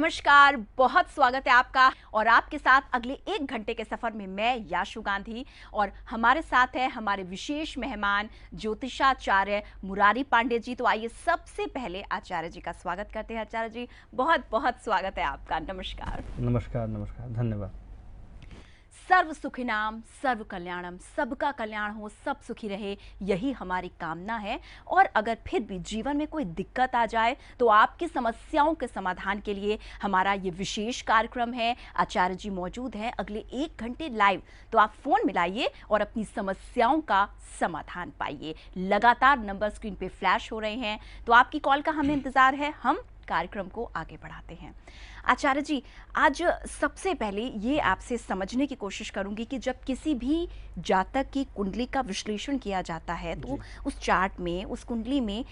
नमस्कार, बहुत स्वागत है आपका और आपके साथ अगले 1 घंटे के सफर में मैं याशु गांधी और हमारे साथ है हमारे विशेष मेहमान ज्योतिषाचार्य मुरारी पांडे जी। तो आइए सबसे पहले आचार्य जी का स्वागत करते हैं। आचार्य जी, बहुत बहुत स्वागत है आपका। नमस्कार। नमस्कार। नमस्कार, धन्यवाद। सर्व सुखिनाम सर्व कल्याणम, सबका कल्याण हो, सब सुखी रहे, यही हमारी कामना है। और अगर फिर भी जीवन में कोई दिक्कत आ जाए तो आपकी समस्याओं के समाधान के लिए हमारा ये विशेष कार्यक्रम है। आचार्य जी मौजूद हैं अगले 1 घंटे लाइव, तो आप फोन मिलाइए और अपनी समस्याओं का समाधान पाइए। लगातार नंबर स्क्रीन पे फ्लैश हो रहे हैं, तो आपकी कॉल का हमें इंतजार है। हम कार्यक्रम को आगे बढ़ाते हैं। आचार्य जी, आज सबसे पहले ये आपसे समझने की कोशिश करूंगी कि जब किसी भी जातक की कुंडली का विश्लेषण किया जाता है तो उस चार्ट में, उस कुंडली में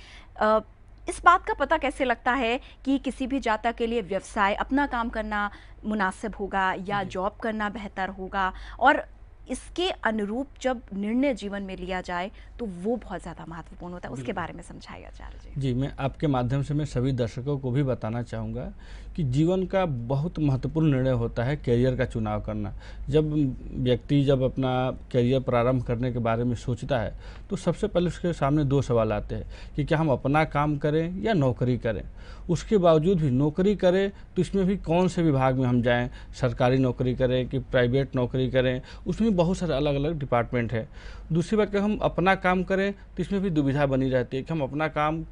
इस बात का पता कैसे लगता है कि किसी भी जातक के लिए व्यवसाय, अपना काम करना मुनासिब होगा या जॉब करना बेहतर होगा, और इसके अनुरूप जब निर्णय जीवन में लिया जाए तो वो बहुत ज़्यादा महत्वपूर्ण होता है। उसके बारे में समझाइए आचार्य जी। जी, मैं आपके माध्यम से मैं सभी दर्शकों को भी बताना चाहूँगा कि जीवन का बहुत महत्वपूर्ण निर्णय होता है करियर का चुनाव करना। जब व्यक्ति अपना करियर प्रारंभ करने के बारे में सोचता है तो सबसे पहले उसके सामने 2 सवाल आते हैं कि क्या हम अपना काम करें या नौकरी करें। उसके बावजूद भी नौकरी करें तो इसमें भी कौन से विभाग में हम जाएं, सरकारी नौकरी करें कि प्राइवेट नौकरी करें, उसमें बहुत सारे अलग अलग डिपार्टमेंट है। दूसरी बात कि हम अपना काम करें तो इसमें भी दुविधा बनी रहती है कि हम अपना काम,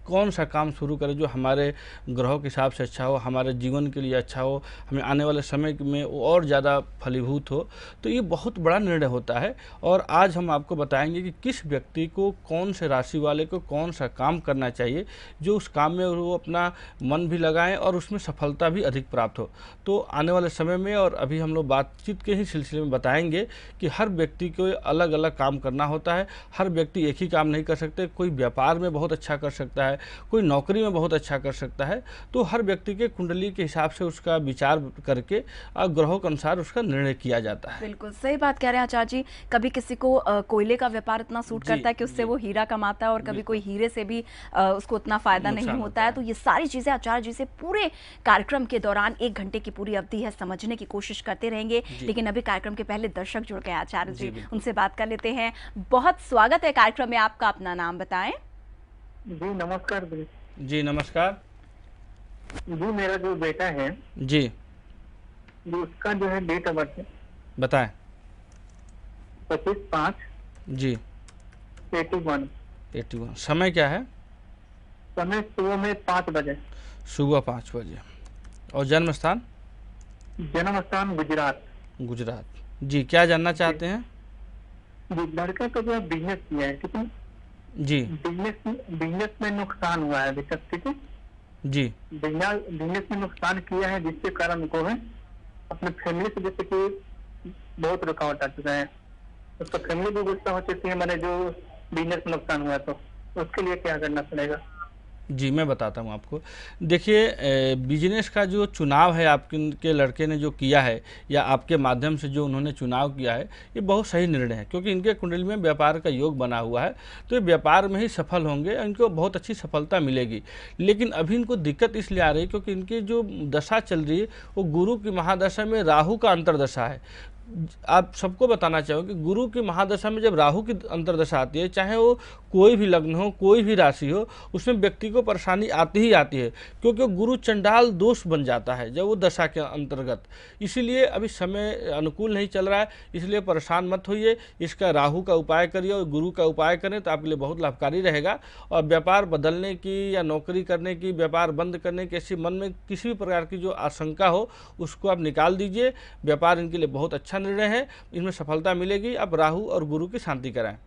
कौन सा काम शुरू करें जो हमारे ग्रहों के हिसाब से अच्छा हो, हमारे जीवन के लिए अच्छा हो, हमें आने वाले समय में वो और ज़्यादा फलीभूत हो। तो ये बहुत बड़ा निर्णय होता है और आज हम आपको बताएंगे कि किस व्यक्ति को, कौन से राशि वाले को कौन सा काम करना चाहिए जो उस काम में वो अपना मन भी लगाएं और उसमें सफलता भी अधिक प्राप्त हो। तो आने वाले समय में और अभी हम लोग बातचीत के ही सिलसिले में बताएंगे कि हर व्यक्ति को अलग अलग काम करना होता है। हर व्यक्ति एक ही काम नहीं कर सकते। कोई व्यापार में बहुत अच्छा कर सकता है, कोई नौकरी में बहुत अच्छा कर सकता है। तो हर व्यक्ति के कुंडली के हिसाब से उसका विचार करके ग्रहों के अनुसार उसका निर्णय किया जाता है। बिल्कुल सही बात कह रहे हैं आचार्य जी। कभी किसी को कोयले का व्यापार इतना सूट करता है कि उससे वो हीरा कमाता है, और कभी कोई हीरे से भी उसको उतना फायदा नहीं होता है। तो ये सारी चीजें आचार्य जी से पूरे कार्यक्रम के दौरान 1 घंटे की पूरी अवधि है समझने की कोशिश करते रहेंगे। लेकिन अभी कार्यक्रम के पहले दर्शक जुड़ गए आचार्य जी, उनसे बात कर लेते हैं। बहुत स्वागत है कार्यक्रम में आपका, अपना नाम बताएं। जी नमस्कार। जी नमस्कार। जी मेरा जो बेटा है जी, उसका जो है डेट ऑफ बर्थ है, बताएं। 25/5 जी 81। समय क्या है? समय सुबह में 5 बजे। सुबह 5 बजे। और जन्म स्थान? जन्म स्थान गुजरात। गुजरात। जी, क्या जानना चाहते हैं? जी, लड़का का जो बिजनेस किया है, ठीक है जी। बिजनेस में नुकसान हुआ है अभी तक, ठीक है जी। बिजनेस में नुकसान किया है, जिसके कारण उनको है अपने फैमिली से जैसे कि बहुत रुकावट आ चुका है। उसका फैमिली भी गुस्सा हो चुकी है, मैंने जो बिजनेस में नुकसान हुआ तो उसके लिए क्या करना पड़ेगा? जी, मैं बताता हूँ आपको। देखिए, बिजनेस का जो चुनाव है आपके लड़के ने जो किया है या आपके माध्यम से जो उन्होंने चुनाव किया है, ये बहुत सही निर्णय है, क्योंकि इनके कुंडली में व्यापार का योग बना हुआ है। तो ये व्यापार में ही सफल होंगे, इनको बहुत अच्छी सफलता मिलेगी। लेकिन अभी इनको दिक्कत इसलिए आ रही है क्योंकि इनकी जो दशा चल रही है वो गुरु की महादशा में राहु का अंतर्दशा है। आप सबको बताना चाहूँगा कि गुरु की महादशा में जब राहु की अंतर्दशा आती है, चाहे वो कोई भी लग्न हो, कोई भी राशि हो, उसमें व्यक्ति को परेशानी आती ही आती है, क्योंकि गुरु चंडाल दोष बन जाता है जब वो दशा के अंतर्गत। इसीलिए अभी समय अनुकूल नहीं चल रहा है, इसलिए परेशान मत होइए। इसका राहु का उपाय करिए और गुरु का उपाय करें तो आपके लिए बहुत लाभकारी रहेगा। और व्यापार बदलने की या नौकरी करने की, व्यापार बंद करने की ऐसी मन में किसी भी प्रकार की जो आशंका हो उसको आप निकाल दीजिए। व्यापार इनके लिए बहुत अच्छा निर्णय है, इसमें सफलता मिलेगी। आप राहु और गुरु की शांति कराएं।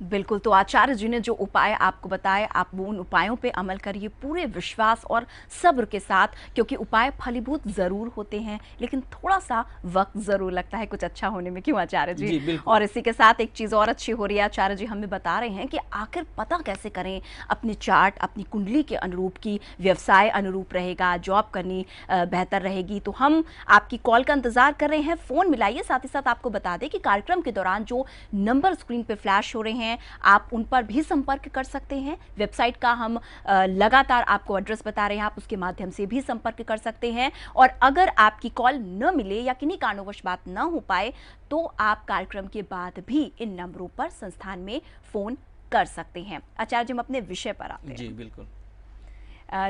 बिल्कुल, तो आचार्य जी ने जो उपाय आपको बताए, आप वो उन उपायों पे अमल करिए पूरे विश्वास और सब्र के साथ, क्योंकि उपाय फलीभूत जरूर होते हैं लेकिन थोड़ा सा वक्त जरूर लगता है कुछ अच्छा होने में। क्यों आचार्य जी? और इसी के साथ एक चीज और अच्छी हो रही है, आचार्य जी हमें बता रहे हैं कि आखिर पता कैसे करें अपनी चार्ट, अपनी कुंडली के अनुरूप की व्यवसाय अनुरूप रहेगा, जॉब करनी बेहतर रहेगी। तो हम आपकी कॉल का इंतजार कर रहे हैं, फोन मिलाइए। साथ ही साथ आपको बता दें कि कार्यक्रम के दौरान जो नंबर स्क्रीन पे फ्लैश हो रहे हैं हैं आप उन पर भी संपर्क कर सकते हैं। वेबसाइट का हम लगातार आपको एड्रेस बता रहे हैं, आप उसके माध्यम से भी संपर्क कर सकते हैं। और अगर आपकी कॉल न मिले या किन्हीं कारणवश बात न हो पाए तो आप कार्यक्रम के बाद भी इन नंबरों पर संस्थान में फोन कर सकते हैं। आचार्य जी, हम अपने विषय पर आते हैं। जी बिल्कुल।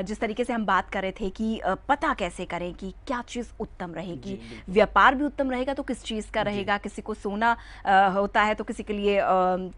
जिस तरीके से हम बात कर रहे थे कि पता कैसे करें कि क्या चीज़ उत्तम रहेगी, व्यापार भी उत्तम रहेगा तो किस चीज़ का रहेगा। किसी को सोना होता है तो किसी के लिए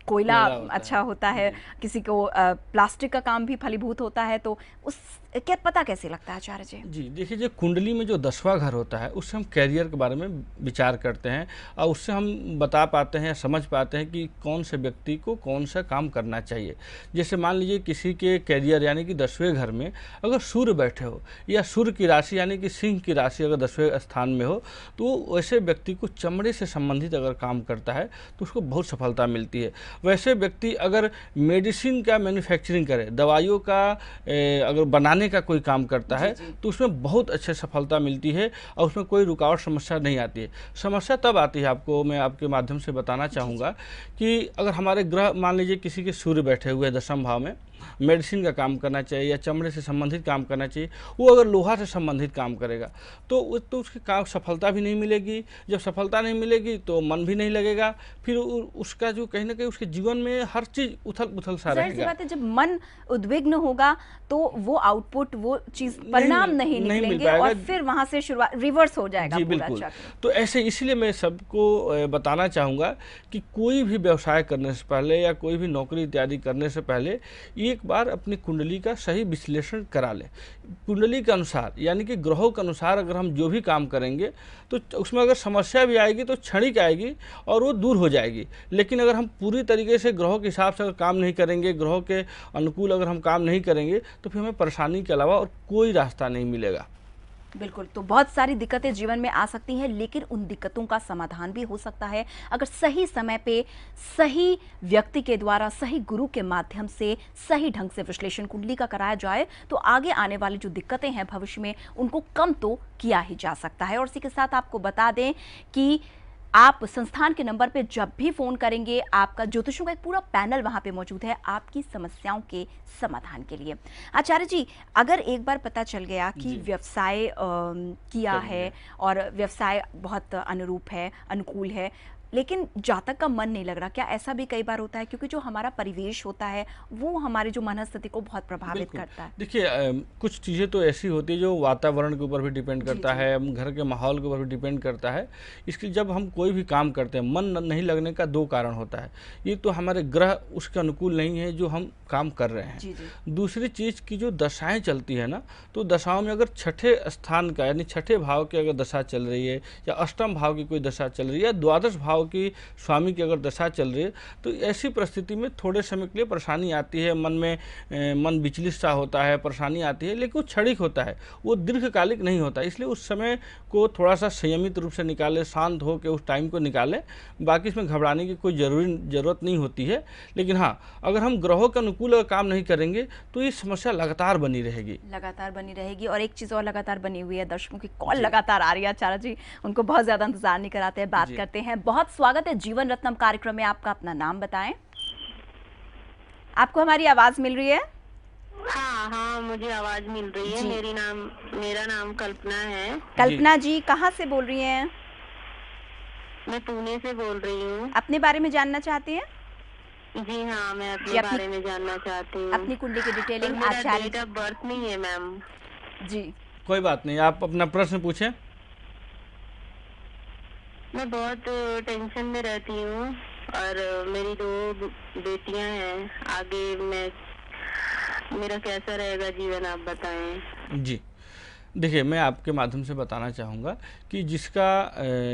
कोयला अच्छा होता है, किसी को प्लास्टिक का काम भी फलीभूत होता है, तो उस क्या पता कैसे लगता है आचार्य जी? जी देखिए, जो कुंडली में जो 10वां घर होता है उससे हम कैरियर के बारे में विचार करते हैं और उससे हम बता पाते हैं, समझ पाते हैं कि कौन से व्यक्ति को कौन सा काम करना चाहिए। जैसे मान लीजिए किसी के कैरियर यानी कि 10वें घर में अगर सूर्य बैठे हो या सूर्य की राशि यानी कि सिंह की राशि अगर 10वें स्थान में हो तो वैसे व्यक्ति को चमड़े से संबंधित अगर काम करता है तो उसको बहुत सफलता मिलती है। वैसे व्यक्ति अगर मेडिसिन का मैन्युफैक्चरिंग करे, दवाइयों का अगर बनाने का कोई काम करता है तो उसमें बहुत अच्छी सफलता मिलती है और उसमें कोई रुकावट समस्या नहीं आती है। समस्या तब आती है, आपको मैं आपके माध्यम से बताना चाहूँगा कि अगर हमारे ग्रह मान लीजिए किसी के सूर्य बैठे हुए 10वें भाव में, मेडिसिन का काम करना चाहिए या चमड़े से संबंधित काम करना चाहिए, वो अगर लोहा से संबंधित काम करेगा तो उसकी काम सफलता भी नहीं मिलेगी। जब सफलता नहीं मिलेगी तो मन भी नहीं लगेगा, फिर उसका जो कहीं ना कहीं उसके जीवन में हर चीज़ उथल पुथल सा रहेगा। बात है, जब मन उद्विग्न होगा तो वो आउटपुट, वो चीज़ परिणाम नहीं निकलेंगे और फिर वहाँ से शुरुआत रिवर्स हो जाएगा। जी बिल्कुल। तो ऐसे इसलिए मैं सबको बताना चाहूँगा कि कोई भी व्यवसाय करने से पहले या कोई भी नौकरी इत्यादि करने से पहले एक बार अपनी कुंडली का सही विश्लेषण करा ले। कुंडली के अनुसार यानी कि ग्रहों के अनुसार अगर हम जो भी काम करेंगे तो उसमें अगर समस्या भी आएगी तो क्षणिक आएगी और वो दूर हो जाएगी। लेकिन अगर हम पूरी तरीके से ग्रहों के हिसाब से अगर काम नहीं करेंगे, ग्रहों के अनुकूल अगर हम काम नहीं करेंगे तो फिर हमें परेशानी के अलावा और कोई रास्ता नहीं मिलेगा। बिल्कुल। तो बहुत सारी दिक्कतें जीवन में आ सकती हैं, लेकिन उन दिक्कतों का समाधान भी हो सकता है अगर सही समय पे सही व्यक्ति के द्वारा सही गुरु के माध्यम से सही ढंग से विश्लेषण कुंडली का कराया जाए तो आगे आने वाली जो दिक्कतें हैं भविष्य में उनको कम तो किया ही जा सकता है। और इसी के साथ आपको बता दें कि आप संस्थान के नंबर पे जब भी फोन करेंगे आपका ज्योतिषों का एक पूरा पैनल वहां पे मौजूद है आपकी समस्याओं के समाधान के लिए। आचार्य जी, अगर एक बार पता चल गया कि व्यवसाय किया है और व्यवसाय बहुत अनुरूप है, अनुकूल है, लेकिन जातक का मन नहीं लग रहा, क्या ऐसा भी कई बार होता है? क्योंकि जो हमारा परिवेश होता है वो हमारी जो मनस्थिति को बहुत प्रभावित करता है। देखिए कुछ चीज़ें तो ऐसी होती है जो वातावरण के ऊपर भी डिपेंड करता है, घर के माहौल के ऊपर भी डिपेंड करता है। इसके जब हम कोई भी काम करते हैं मन नहीं लगने का 2 कारण होता है। ये तो हमारे ग्रह उसके अनुकूल नहीं है जो हम काम कर रहे हैं। दूसरी चीज़ की जो दशाएं चलती है ना, तो दशाओं में अगर छठे स्थान का यानी छठे भाव की अगर दशा चल रही है या अष्टम भाव की कोई दशा चल रही है या द्वादश भाव की स्वामी की अगर दशा चल रही है तो ऐसी परिस्थिति में थोड़े समय के लिए परेशानी आती है, मन में मन विचलित सा होता है, परेशानी आती है, लेकिन वो क्षणिक होता है, वो दीर्घकालिक नहीं होता। इसलिए उस समय को थोड़ा सा संयमित रूप से निकाले, शांत हो के उस टाइम को निकाले। बाकी इसमें घबराने की कोई ज़रूरत नहीं होती है। लेकिन हाँ, अगर हम ग्रहों के अनुकूल अगर काम नहीं करेंगे तो ये समस्या लगातार बनी रहेगी। और एक चीज़ और लगातार बनी हुई है, दर्शकों की कॉल लगातार आ रही है। आचार्य जी, उनको बहुत ज़्यादा इंतजार नहीं कराते हैं, बात करते हैं। बहुत स्वागत है जीवन रत्नम कार्यक्रम में, आपका अपना नाम बताएं। आपको हमारी आवाज मिल रही है? हाँ, मुझे आवाज मिल रही है। मेरा नाम कल्पना है। कल्पना जी, कहाँ से बोल रही हैं? मैं पुणे से बोल रही हूँ। अपने बारे में जानना चाहती हैं? जी हाँ, मैं अपने बारे में जानना चाहती हूँ। अपनी कुंडली की डिटेलिंग। मेरा डेट ऑफ बर्थ नहीं है मैम। जी कोई बात नहीं, आप अपना प्रश्न पूछें। मैं बहुत टेंशन में रहती हूँ और मेरी 2 बेटियां हैं। आगे मेरा कैसा रहेगा जीवन, आप बताएं। जी देखिए, मैं आपके माध्यम से बताना चाहूँगा कि जिसका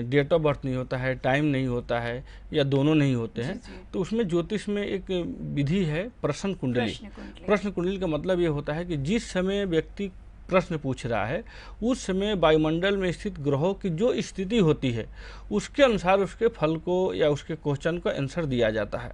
डेट ऑफ बर्थ नहीं होता है, टाइम नहीं होता है या दोनों नहीं होते हैं, तो उसमें ज्योतिष में एक विधि है प्रश्न कुंडली। प्रश्न कुंडली का मतलब ये होता है कि जिस समय व्यक्ति प्रश्न पूछ रहा है, उस समय वायुमंडल में स्थित ग्रहों की जो स्थिति होती है उसके अनुसार उसके फल को या उसके क्वेश्चन को आंसर दिया जाता है।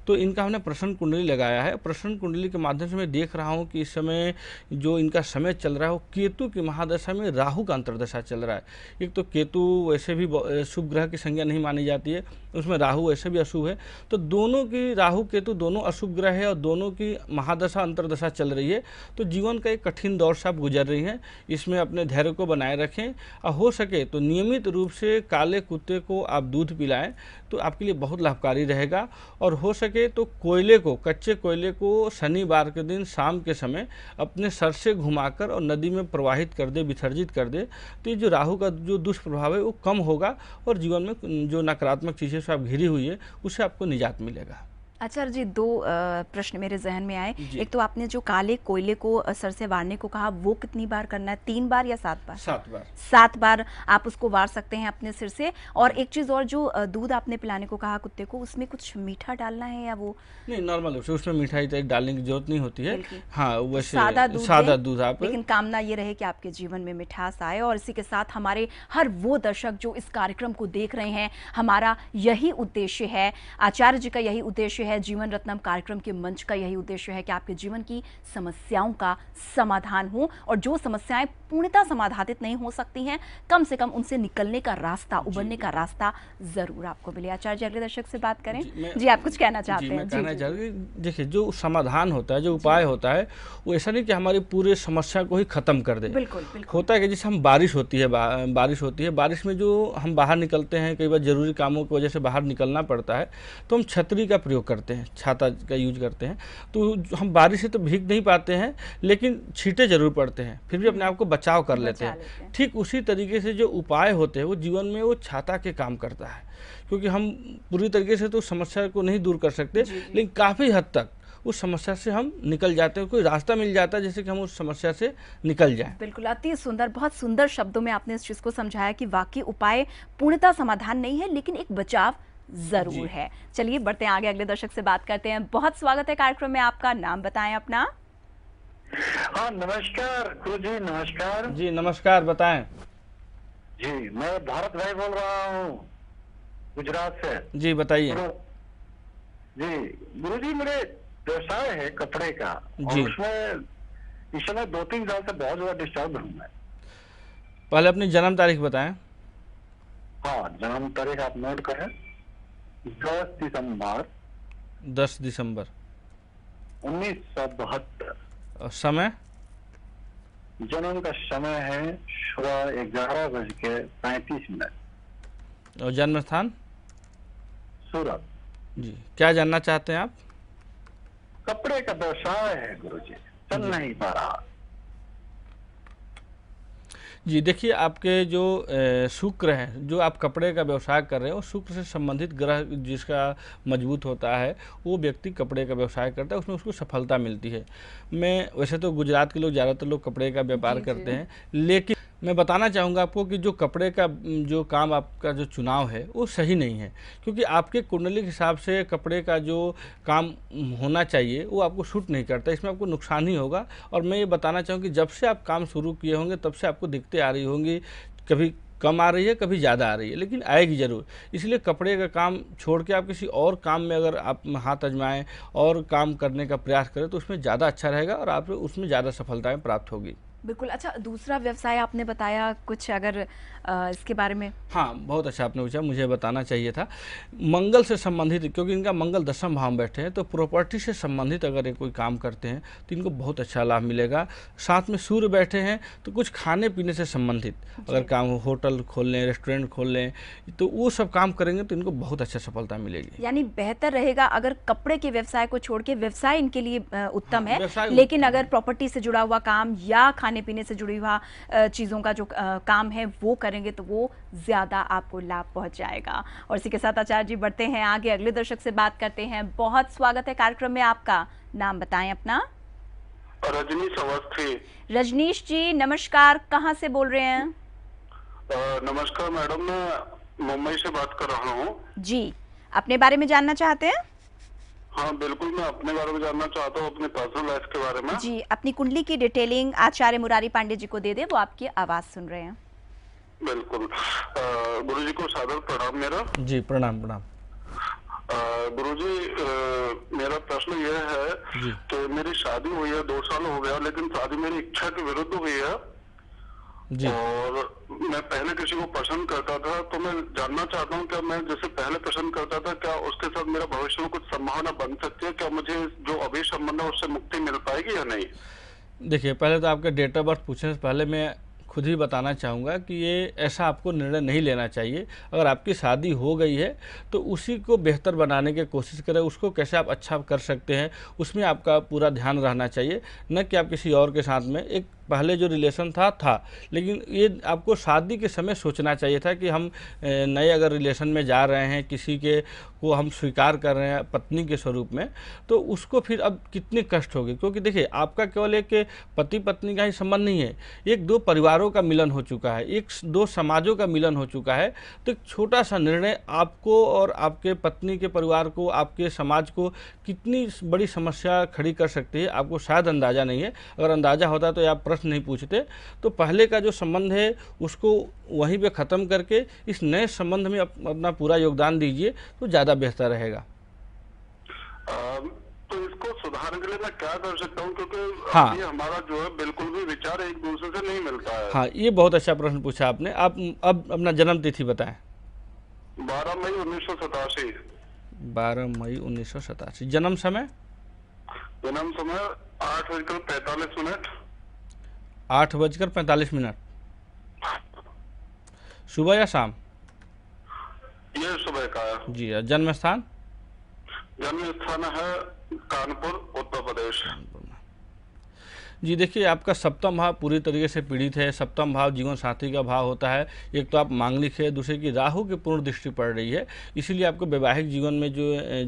तो इनका हमने प्रश्न कुंडली लगाया है। प्रश्न कुंडली के माध्यम से मैं देख रहा हूँ कि इस समय जो इनका समय चल रहा है वो केतु की महादशा में राहु का अंतर्दशा चल रहा है। एक तो केतु वैसे भी शुभ ग्रह की संज्ञा नहीं मानी जाती है, उसमें राहु वैसे भी अशुभ है, तो दोनों की, राहु केतु दोनों अशुभ ग्रह है और दोनों की महादशा अंतर्दशा चल रही है। तो जीवन का एक कठिन दौर से आप गुजर रही हैं, इसमें अपने धैर्य को बनाए रखें और हो सके तो नियमित रूप से काले कुत्ते को आप दूध पिलाएं तो आपके लिए बहुत लाभकारी रहेगा। और हो सके तो कोयले को, कच्चे कोयले को शनिवार के दिन शाम के समय अपने सर से घुमाकर और नदी में प्रवाहित कर दे, विसर्जित कर दे, तो ये जो राहु का जो दुष्प्रभाव है वो कम होगा और जीवन में जो नकारात्मक चीज़ें से आप घिरी हुई है उससे आपको निजात मिलेगा। आचार्य जी, दो प्रश्न मेरे जहन में आए। एक तो आपने जो काले कोयले को सर से वारने को कहा, वो कितनी बार करना है, 3 बार या 7 बार? 7 बार। 7 बार आप उसको वार सकते हैं अपने सिर से। और एक चीज़ और, जो दूध आपने पिलाने को कहा कुत्ते को, उसमें कुछ मीठा डालना है या वो नहीं, नॉर्मल उसमें मिठाई डालने की जरूरत नहीं होती है। हाँ, वैसे सादा दूध आप, लेकिन कामना ये रहे कि आपके जीवन में मिठास आए। और इसी के साथ हमारे हर वो दर्शक जो इस कार्यक्रम को देख रहे हैं, हमारा यही उद्देश्य है, आचार्य जी का यही उद्देश्य है, जीवन रत्नम कार्यक्रम के मंच का यही उद्देश्य है कि आपके जीवन की समस्याओं का समाधान हो, और जो समस्याएं पूर्णतः समाधानित नहीं हो सकती हैं, कम से कम उनसे निकलने का रास्ता, उबरने का रास्ता जरूर आपको मिले। आचार्य जी, अगले दर्शक से बात करें। जी, आप कुछ कहना चाहते हैं? देखिए, जो समाधान होता है, जो उपाय होता है, वो ऐसा नहीं कि हमारी पूरे समस्या को ही खत्म कर दे। बिल्कुल। होता है कि जैसे हम बारिश होती है, बारिश में जो हम बाहर निकलते हैं, कई बार जरूरी कामों की वजह से बाहर निकलना पड़ता है, तो हम छतरी का प्रयोग करते हैं, छाता का यूज करते हैं। तो हम बारिश से तो भीग नहीं पाते हैं, लेकिन छींटे जरूर पड़ते हैं, फिर भी अपने आप को बचाव कर लेते हैं। ठीक उसी तरीके से जो उपाय होते हैं वो जीवन में वो छाता के काम करता है, क्योंकि हम पूरी तरीके से तो समस्या को नहीं दूर कर सकते, लेकिन काफ़ी हद तक उस समस्या से हम निकल जाते हैं, कोई रास्ता मिल जाता है जिससे कि हम उस समस्या से निकल जाएं। बिल्कुल, अति सुंदर, बहुत सुंदर शब्दों में आपने इस चीज़ को समझाया कि वाकई उपाय पूर्णतः समाधान नहीं है, लेकिन एक बचाव जरूर है। चलिए बढ़ते हैं आगे, अगले दर्शक से बात करते हैं। बहुत स्वागत है कार्यक्रम में, आपका नाम बताएं अपना। हाँ, नमस्कार गुरु जी। नमस्कार जी, नमस्कार, बताएं। जी, मैं भारत भाई बोल रहा हूँ, गुजरात से। जी, बताइए। जी गुरु जी, मेरे व्यवसाय है कपड़े का, और उसमें इस समय 2-3 साल से बहुत ज्यादा डिस्टर्ब हूँ मैं। पहले अपनी जन्म तारीख बताएं। हाँ, जन्म तारीख आप नोट करें, 10 दिसंबर 1972। और समय? जन्म का समय है सुबह 11:35। और जन्म स्थान? सूरत। जी, क्या जानना चाहते हैं आप? कपड़े का व्यवसाय है गुरुजी, चल नहीं पा रहा। जी, देखिए, आपके जो शुक्र है, जो आप कपड़े का व्यवसाय कर रहे हो, शुक्र से संबंधित ग्रह जिसका मजबूत होता है वो व्यक्ति कपड़े का व्यवसाय करता है, उसमें उसको सफलता मिलती है। मैं वैसे तो गुजरात के लोग, ज़्यादातर लोग कपड़े का व्यापार करते हैं, लेकिन मैं बताना चाहूँगा आपको कि जो कपड़े का जो काम, आपका जो चुनाव है वो सही नहीं है, क्योंकि आपके कुंडली के हिसाब से कपड़े का जो काम होना चाहिए वो आपको सूट नहीं करता, इसमें आपको नुकसान ही होगा। और मैं ये बताना चाहूँ कि जब से आप काम शुरू किए होंगे तब से आपको दिक्कतें आ रही होंगी, कभी कम आ रही है, कभी ज़्यादा आ रही है, लेकिन आएगी ज़रूर। इसलिए कपड़े का काम छोड़ के आप किसी और काम में अगर आप हाथ आजमाएं और काम करने का प्रयास करें तो उसमें ज़्यादा अच्छा रहेगा और आप उसमें ज़्यादा सफलताएँ प्राप्त होगी। बिल्कुल। अच्छा, दूसरा व्यवसाय आपने बताया कुछ, अगर इसके बारे में? हाँ, बहुत अच्छा आपने पूछा, मुझे बताना चाहिए था। मंगल से संबंधित, क्योंकि इनका मंगल 10वें भाव में बैठे हैं, तो प्रॉपर्टी से संबंधित अगर ये कोई काम करते हैं तो इनको बहुत अच्छा लाभ मिलेगा। साथ में सूर्य बैठे हैं तो कुछ खाने पीने से संबंधित अगर काम, होटल खोल लें, रेस्टोरेंट खोल लें, तो वो सब काम करेंगे तो इनको बहुत अच्छा सफलता मिलेगी। यानी बेहतर रहेगा अगर कपड़े के व्यवसाय को छोड़ के, व्यवसाय इनके लिए उत्तम है, लेकिन अगर प्रॉपर्टी से जुड़ा हुआ काम या खाने पीने से जुड़ी हुआ चीज़ों का जो काम है वो करेंगे तो वो ज़्यादा आपको लाभ पहुंचाएगा। और इसी के साथ आचार्य जी बढ़ते हैं आगे, अगले दर्शक से बात करते हैं। बहुत स्वागत है कार्यक्रम में, आपका नाम बताएं अपना। रजनीश अवस्थी। रजनीश जी, नमस्कार, कहाँ से बोल रहे हैं? नमस्कार मैडम, मैं मुंबई से बात कर रहा हूँ। जी, अपने बारे में जानना चाहते हैं? हाँ बिल्कुल, मैं अपने बारे में जानना चाहता हूँ, अपने पर्सनल लाइफ के बारे में। जी, अपनी कुंडली की डिटेलिंग आचार्य मुरारी पांडे जी को दे दे, वो आपकी आवाज सुन रहे हैं। बिल्कुल। गुरुजी को सादर प्रणाम मेरा। जी प्रणाम प्रणाम। गुरुजी, मेरा प्रश्न यह है जी। कि मेरी शादी हुई है, 2 साल हो गया, लेकिन शादी मेरी इच्छा के विरुद्ध हुई है। जी। और मैं पहले किसी को पसंद करता था, तो मैं जानना चाहता हूँ क्या मैं जैसे पहले पसंद करता था, क्या उसके साथ मेरा भविष्य में कुछ संभावना बन सकती है? क्या मुझे जो अभी संबंध है उससे मुक्ति मिल पाएगी या नहीं? देखिए, पहले तो आपका डेट ऑफ बर्थ पूछने से पहले मैं खुद ही बताना चाहूँगा कि ये ऐसा आपको निर्णय नहीं लेना चाहिए। अगर आपकी शादी हो गई है तो उसी को बेहतर बनाने की कोशिश करें, उसको कैसे आप अच्छा कर सकते हैं उसमें आपका पूरा ध्यान रहना चाहिए, न कि आप किसी और के साथ में। एक पहले जो रिलेशन था, लेकिन ये आपको शादी के समय सोचना चाहिए था कि हम नए अगर रिलेशन में जा रहे हैं, किसी के को हम स्वीकार कर रहे हैं पत्नी के स्वरूप में, तो उसको फिर अब कितने कष्ट होंगे। क्योंकि देखिए, आपका केवल एक पति पत्नी का ही संबंध नहीं है, एक दो परिवारों का मिलन हो चुका है, एक दो समाजों का मिलन हो चुका है। तो एक छोटा सा निर्णय आपको और आपके पत्नी के परिवार को, आपके समाज को कितनी बड़ी समस्या खड़ी कर सकती है, आपको शायद अंदाज़ा नहीं है। अगर अंदाज़ा होता तो आप प्रश्न नहीं पूछते। तो पहले का जो संबंध है उसको वहीं पे ख़त्म करके इस नए संबंध में अपना पूरा योगदान दीजिए तो ज़्यादा बेहतर रहेगा। तो इसको सुधारने के लिए मैं क्या कर सकता हूँ? क्योंकि हाँ। अभी हमारा जो है बिल्कुल भी विचार एक दूसरे से नहीं मिलता है। हाँ, ये बहुत अच्छा प्रश्न पूछा आपने। आप अब अपना जन्म तिथि बताएं। 12 मई 1987। 12 मई 1987। जन्म समय? जन्म समय 8:45। 8:45। सुबह या शाम? ये सुबह का है। जी। जन्म स्थान? जन्म स्थान है कानपुर, उत्तर प्रदेश। जी देखिए, आपका सप्तम भाव पूरी तरीके से पीड़ित है। सप्तम भाव जीवन साथी का भाव होता है। एक तो आप मांगलिक है, दूसरे की राहु की पूर्ण दृष्टि पड़ रही है, इसीलिए आपको वैवाहिक जीवन में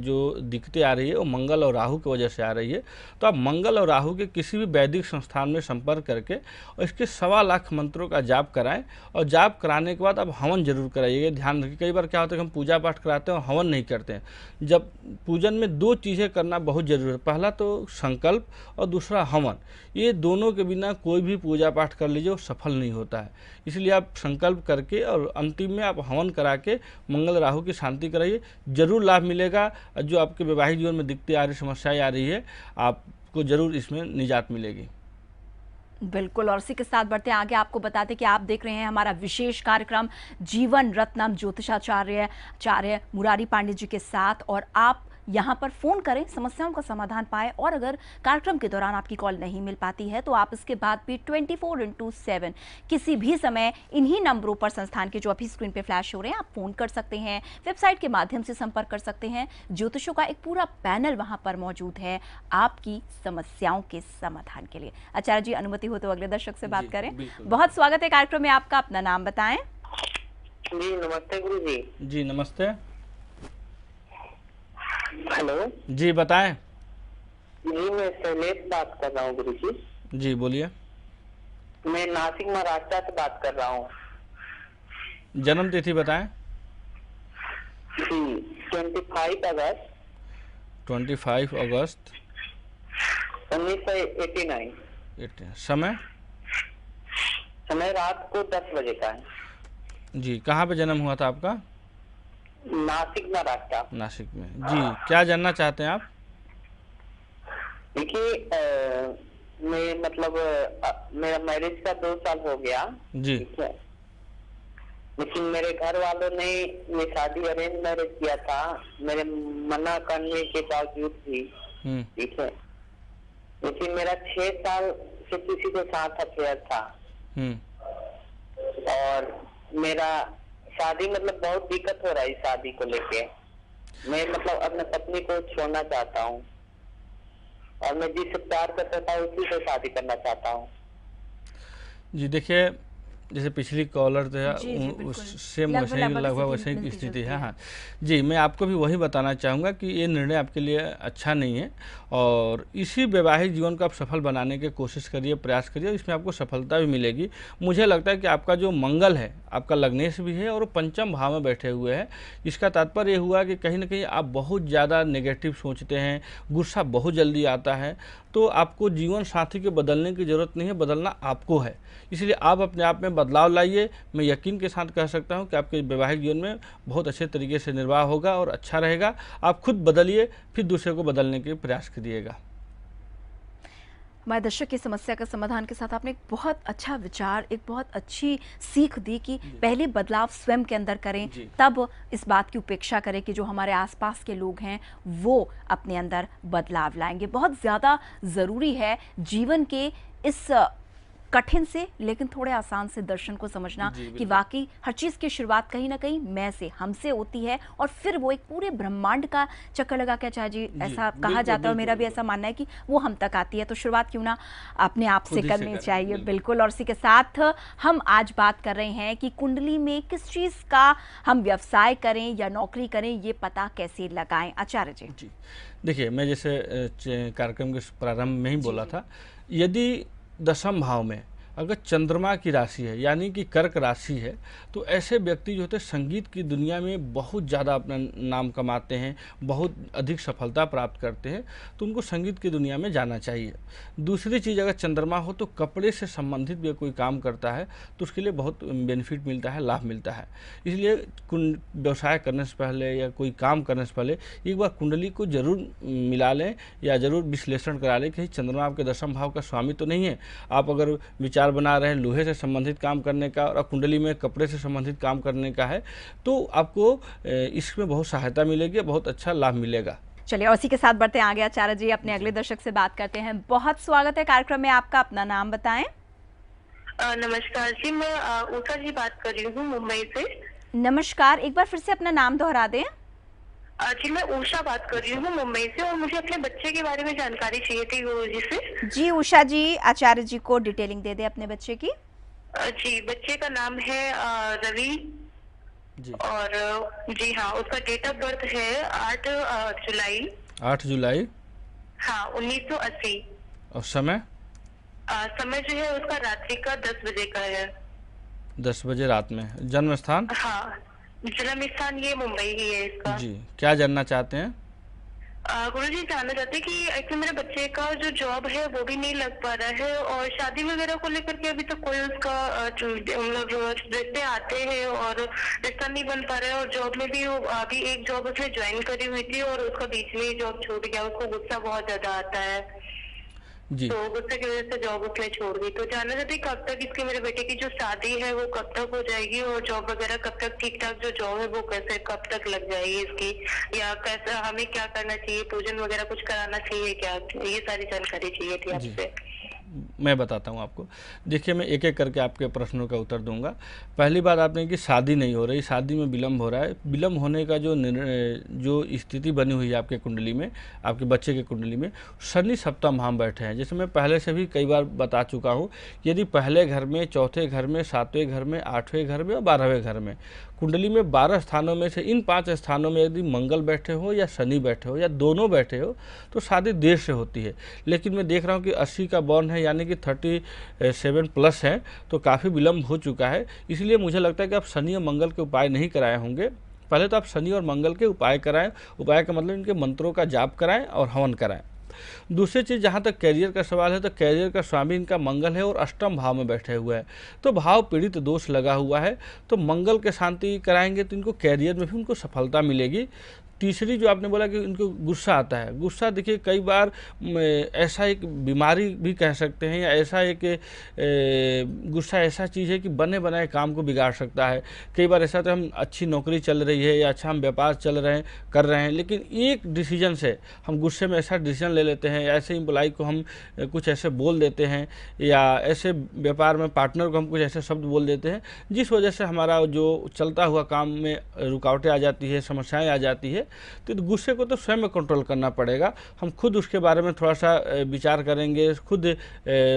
जो दिक्कतें आ रही है वो मंगल और राहु की वजह से आ रही है। तो आप मंगल और राहु के किसी भी वैदिक संस्थान में संपर्क करके और इसके 1.25 लाख मंत्रों का जाप कराएं, और जाप कराने के बाद आप हवन जरूर कराइएगा। ध्यान रखिए, कई बार क्या होता है कि हम पूजा पाठ कराते हैं और हवन नहीं करते हैं। जब पूजन में 2 चीज़ें करना बहुत जरूरी है, पहला तो संकल्प और दूसरा हवन। ये दोनों के बिना कोई भी पूजा पाठ कर लीजिए वो सफल नहीं होता है। इसलिए आप संकल्प करके और अंतिम में आप हवन करा के मंगल राहु की शांति कराइए, जरूर लाभ मिलेगा। जो आपके वैवाहिक जीवन में दिक्कतें आ रही, समस्याएं आ रही है, आपको जरूर इसमें निजात मिलेगी। बिल्कुल। और इसी के साथ बढ़ते आगे, आपको बताते कि आप देख रहे हैं हमारा विशेष कार्यक्रम जीवन रत्नम ज्योतिषाचार्य मुरारी पांडे जी के साथ, और आप यहाँ पर फोन करें, समस्याओं का समाधान पाएं। और अगर कार्यक्रम के दौरान आपकी कॉल नहीं मिल पाती है तो आप इसके बाद भी 24/7 किसी भी समय इन्हीं नंबरों पर, संस्थान के जो अभी स्क्रीन पे फ्लैश हो रहे हैं, आप फोन कर सकते हैं, वेबसाइट के माध्यम से संपर्क कर सकते हैं। ज्योतिषों का एक पूरा पैनल वहां पर मौजूद है आपकी समस्याओं के समाधान के लिए। आचार्य जी, अनुमति हो तो अगले दर्शक से बात करें। बहुत स्वागत है कार्यक्रम में आपका, अपना नाम बताएं। जी नमस्ते गुरु जी। जी नमस्ते। हेलो जी बताएं। जी मैं शैलेश बात कर रहा हूँ गुरु जी। जी बोलिए। मैं नासिक महाराष्ट्र से बात कर रहा हूँ। जन्म तिथि बताएं। जी 25 अगस्त 25 अगस्त 1989। समय? समय रात को 10 बजे का है। जी। कहाँ पे जन्म हुआ था आपका? नासिक महाराष्ट्र। नासिक में। जी, क्या जानना चाहते हैं आप? देखिए मैं मतलब मेरा मैरिज का 2 साल हो गया। जी। ठीक है, लेकिन मेरे घर वालों ने ये शादी अरेंज मैरिज किया था, मेरे मना करने के बावजूद भी। ठीक है, लेकिन मेरा 6 साल से किसी के साथ अफेयर था। और मेरा शादी मतलब बहुत दिक्कत हो रहा है शादी को लेके। मैं मतलब अपने पत्नी को छोड़ना चाहता हूँ, और मैं जिससे प्यार करता था उसी से शादी करना चाहता हूँ। जी देखिए, जैसे पिछली कॉलर थे सेम वैसे ही लगभग वैसे ही स्थिति है। हाँ जी, मैं आपको भी वही बताना चाहूँगा कि ये निर्णय आपके लिए अच्छा नहीं है और इसी वैवाहिक जीवन को आप सफल बनाने की कोशिश करिए, प्रयास करिए, इसमें आपको सफलता भी मिलेगी। मुझे लगता है कि आपका जो मंगल है, आपका लग्नेश भी है और पंचम भाव में बैठे हुए हैं। इसका तात्पर्य ये हुआ कि कहीं ना कहीं आप बहुत ज़्यादा नेगेटिव सोचते हैं, गुस्सा बहुत जल्दी आता है। तो आपको जीवन साथी के बदलने की ज़रूरत नहीं है, बदलना आपको है। इसलिए आप अपने आप में बदलाव लाइए। मैं यकीन के साथ कह सकता हूं कि आपके वैवाहिक जीवन में बहुत अच्छे तरीके से निर्वाह होगा और अच्छा रहेगा। आप खुद बदलिए, फिर दूसरे को बदलने के प्रयास करिएगा। हमारे दर्शक की समस्या का समाधान के साथ आपने एक बहुत अच्छा विचार, एक बहुत अच्छी सीख दी कि पहले बदलाव स्वयं के अंदर करें, तब इस बात की उपेक्षा करें कि जो हमारे आसपास के लोग हैं वो अपने अंदर बदलाव लाएंगे। बहुत ज़्यादा ज़रूरी है जीवन के इस कठिन से लेकिन थोड़े आसान से दर्शन को समझना कि वाकई हर चीज़ की शुरुआत कहीं ना कहीं मैं से, हमसे होती है और फिर वो एक पूरे ब्रह्मांड का चक्कर लगा के, चाहे जी ऐसा कहा जाता है और मेरा भी ऐसा मानना है कि वो हम तक आती है। तो शुरुआत क्यों ना अपने आप से करनी चाहिए। बिल्कुल। और इसी के साथ हम आज बात कर रहे हैं कि कुंडली में किस चीज़ का हम व्यवसाय करें या नौकरी करें, ये पता कैसे लगाएं। आचार्य जी। देखिए, मैं जैसे कार्यक्रम के प्रारंभ में ही बोला था, यदि दशम भाव में अगर चंद्रमा की राशि है यानी कि कर्क राशि है, तो ऐसे व्यक्ति जो होते हैं संगीत की दुनिया में बहुत ज़्यादा अपना नाम कमाते हैं, बहुत अधिक सफलता प्राप्त करते हैं। तो उनको संगीत की दुनिया में जाना चाहिए। दूसरी चीज़, अगर चंद्रमा हो तो कपड़े से संबंधित भी कोई काम करता है तो उसके लिए बहुत बेनिफिट मिलता है, लाभ मिलता है। इसलिए व्यवसाय करने से पहले या कोई काम करने से पहले एक बार कुंडली को जरूर मिला लें या ज़रूर विश्लेषण करा लें कि चंद्रमा आपके दशम भाव का स्वामी तो नहीं है। आप अगर विचार बना रहे हैं लोहे से संबंधित काम करने का और कुंडली में कपड़े से संबंधित काम करने का है, तो आपको इसमें बहुत सहायता मिलेगी, बहुत अच्छा लाभ मिलेगा। चलिए, उसी के साथ बढ़ते हैं आगे। आचार्य जी, अपने अगले दर्शक से बात करते हैं। बहुत स्वागत है कार्यक्रम में आपका, अपना नाम बताएं। नमस्कार जी, मैं उषा जी बात कर रही हूँ मुंबई से। नमस्कार, एक बार फिर से अपना नाम दोहरा दें। जी, मैं उषा बात कर रही हूँ मुंबई से और मुझे अपने बच्चे के बारे में जानकारी चाहिए थी गुरुजी से। जी उषा जी, आचार्य जी को डिटेलिंग दे दे अपने बच्चे की। जी, बच्चे का नाम है रवि जी। और जी हाँ, उसका डेट ऑफ बर्थ है 8 जुलाई। 8 जुलाई हाँ, 1980। और समय समय जो है उसका रात्रि का 10 बजे का है। 10 बजे रात में। जन्म स्थान? हाँ, जन्म स्थान ये मुंबई ही है इसका। जी, क्या जानना चाहते हैं? गुरुजी, जानना चाहते हैं कि एक्चुअली मेरे बच्चे का जो जॉब है वो भी नहीं लग पा रहा है और शादी वगैरह को लेकर के अभी तक कोई उसका मतलब रिश्ते आते हैं और रिश्ता नहीं बन पा रहा है। और जॉब में भी अभी एक जॉब उसने ज्वाइन करी हुई थी और उसका बीच में ही जॉब छूट गया। उसको गुस्सा बहुत ज्यादा आता है जी। तो गुस्से की वजह से जॉब उसने छोड़ दी। तो जानना चाहते हैं कब तक इसके मेरे बेटे की जो शादी है वो कब तक हो जाएगी और जॉब वगैरह कब तक ठीक ठाक जो जॉब है वो कैसे कब तक लग जाएगी इसकी, या कैसे हमें क्या करना चाहिए, पूजन वगैरह कुछ कराना चाहिए क्या, ये सारी जानकारी चाहिए थी आपसे। मैं बताता हूँ आपको। देखिए, मैं एक एक करके आपके प्रश्नों का उत्तर दूंगा। पहली बात आपने कि शादी नहीं हो रही, शादी में विलम्ब हो रहा है। विलम्ब होने का जो स्थिति बनी हुई है आपके कुंडली में, आपके बच्चे के कुंडली में, शनि सप्तम भाव बैठे हैं। जैसे मैं पहले से भी कई बार बता चुका हूँ, यदि पहले घर में, चौथे घर में, 7वें घर में, 8वें घर में और 12वें घर में कुंडली में 12 स्थानों में से इन 5 स्थानों में यदि मंगल बैठे हो या शनि बैठे हो या दोनों बैठे हो तो शादी देर से होती है। लेकिन मैं देख रहा हूँ कि 80 का बॉर्न है यानी कि 37 प्लस है, तो काफ़ी विलम्ब हो चुका है। इसलिए मुझे लगता है कि आप शनि और मंगल के उपाय नहीं कराए होंगे। पहले तो आप शनि और मंगल के उपाय कराएं। उपाय का मतलब इनके मंत्रों का जाप कराएं और हवन कराएं। दूसरी चीज़, जहाँ तक कैरियर का सवाल है तो कैरियर का स्वामी इनका मंगल है और अष्टम भाव में बैठे हुए हैं, तो भाव पीड़ित दोष लगा हुआ है। तो मंगल के शांति कराएंगे तो इनको कैरियर में भी उनको सफलता मिलेगी। तीसरी जो आपने बोला कि इनको गुस्सा आता है, गुस्सा देखिए कई बार ऐसा एक बीमारी भी कह सकते हैं या ऐसा एक गुस्सा ऐसा चीज़ है कि बने बनाए काम को बिगाड़ सकता है। कई बार ऐसा तो हम अच्छी नौकरी चल रही है या अच्छा हम व्यापार चल रहे हैं कर रहे हैं, लेकिन एक डिसीजन से हम गुस्से में ऐसा डिसीजन ले लेते हैं, ऐसे एम्प्लॉय को हम कुछ ऐसे बोल देते हैं या ऐसे व्यापार में पार्टनर को हम कुछ ऐसे शब्द बोल देते हैं जिस वजह से हमारा जो चलता हुआ काम में रुकावटें आ जाती है, समस्याएँ आ जाती है। तो गुस्से को तो स्वयं में कंट्रोल करना पड़ेगा। हम खुद उसके बारे में थोड़ा सा विचार करेंगे, खुद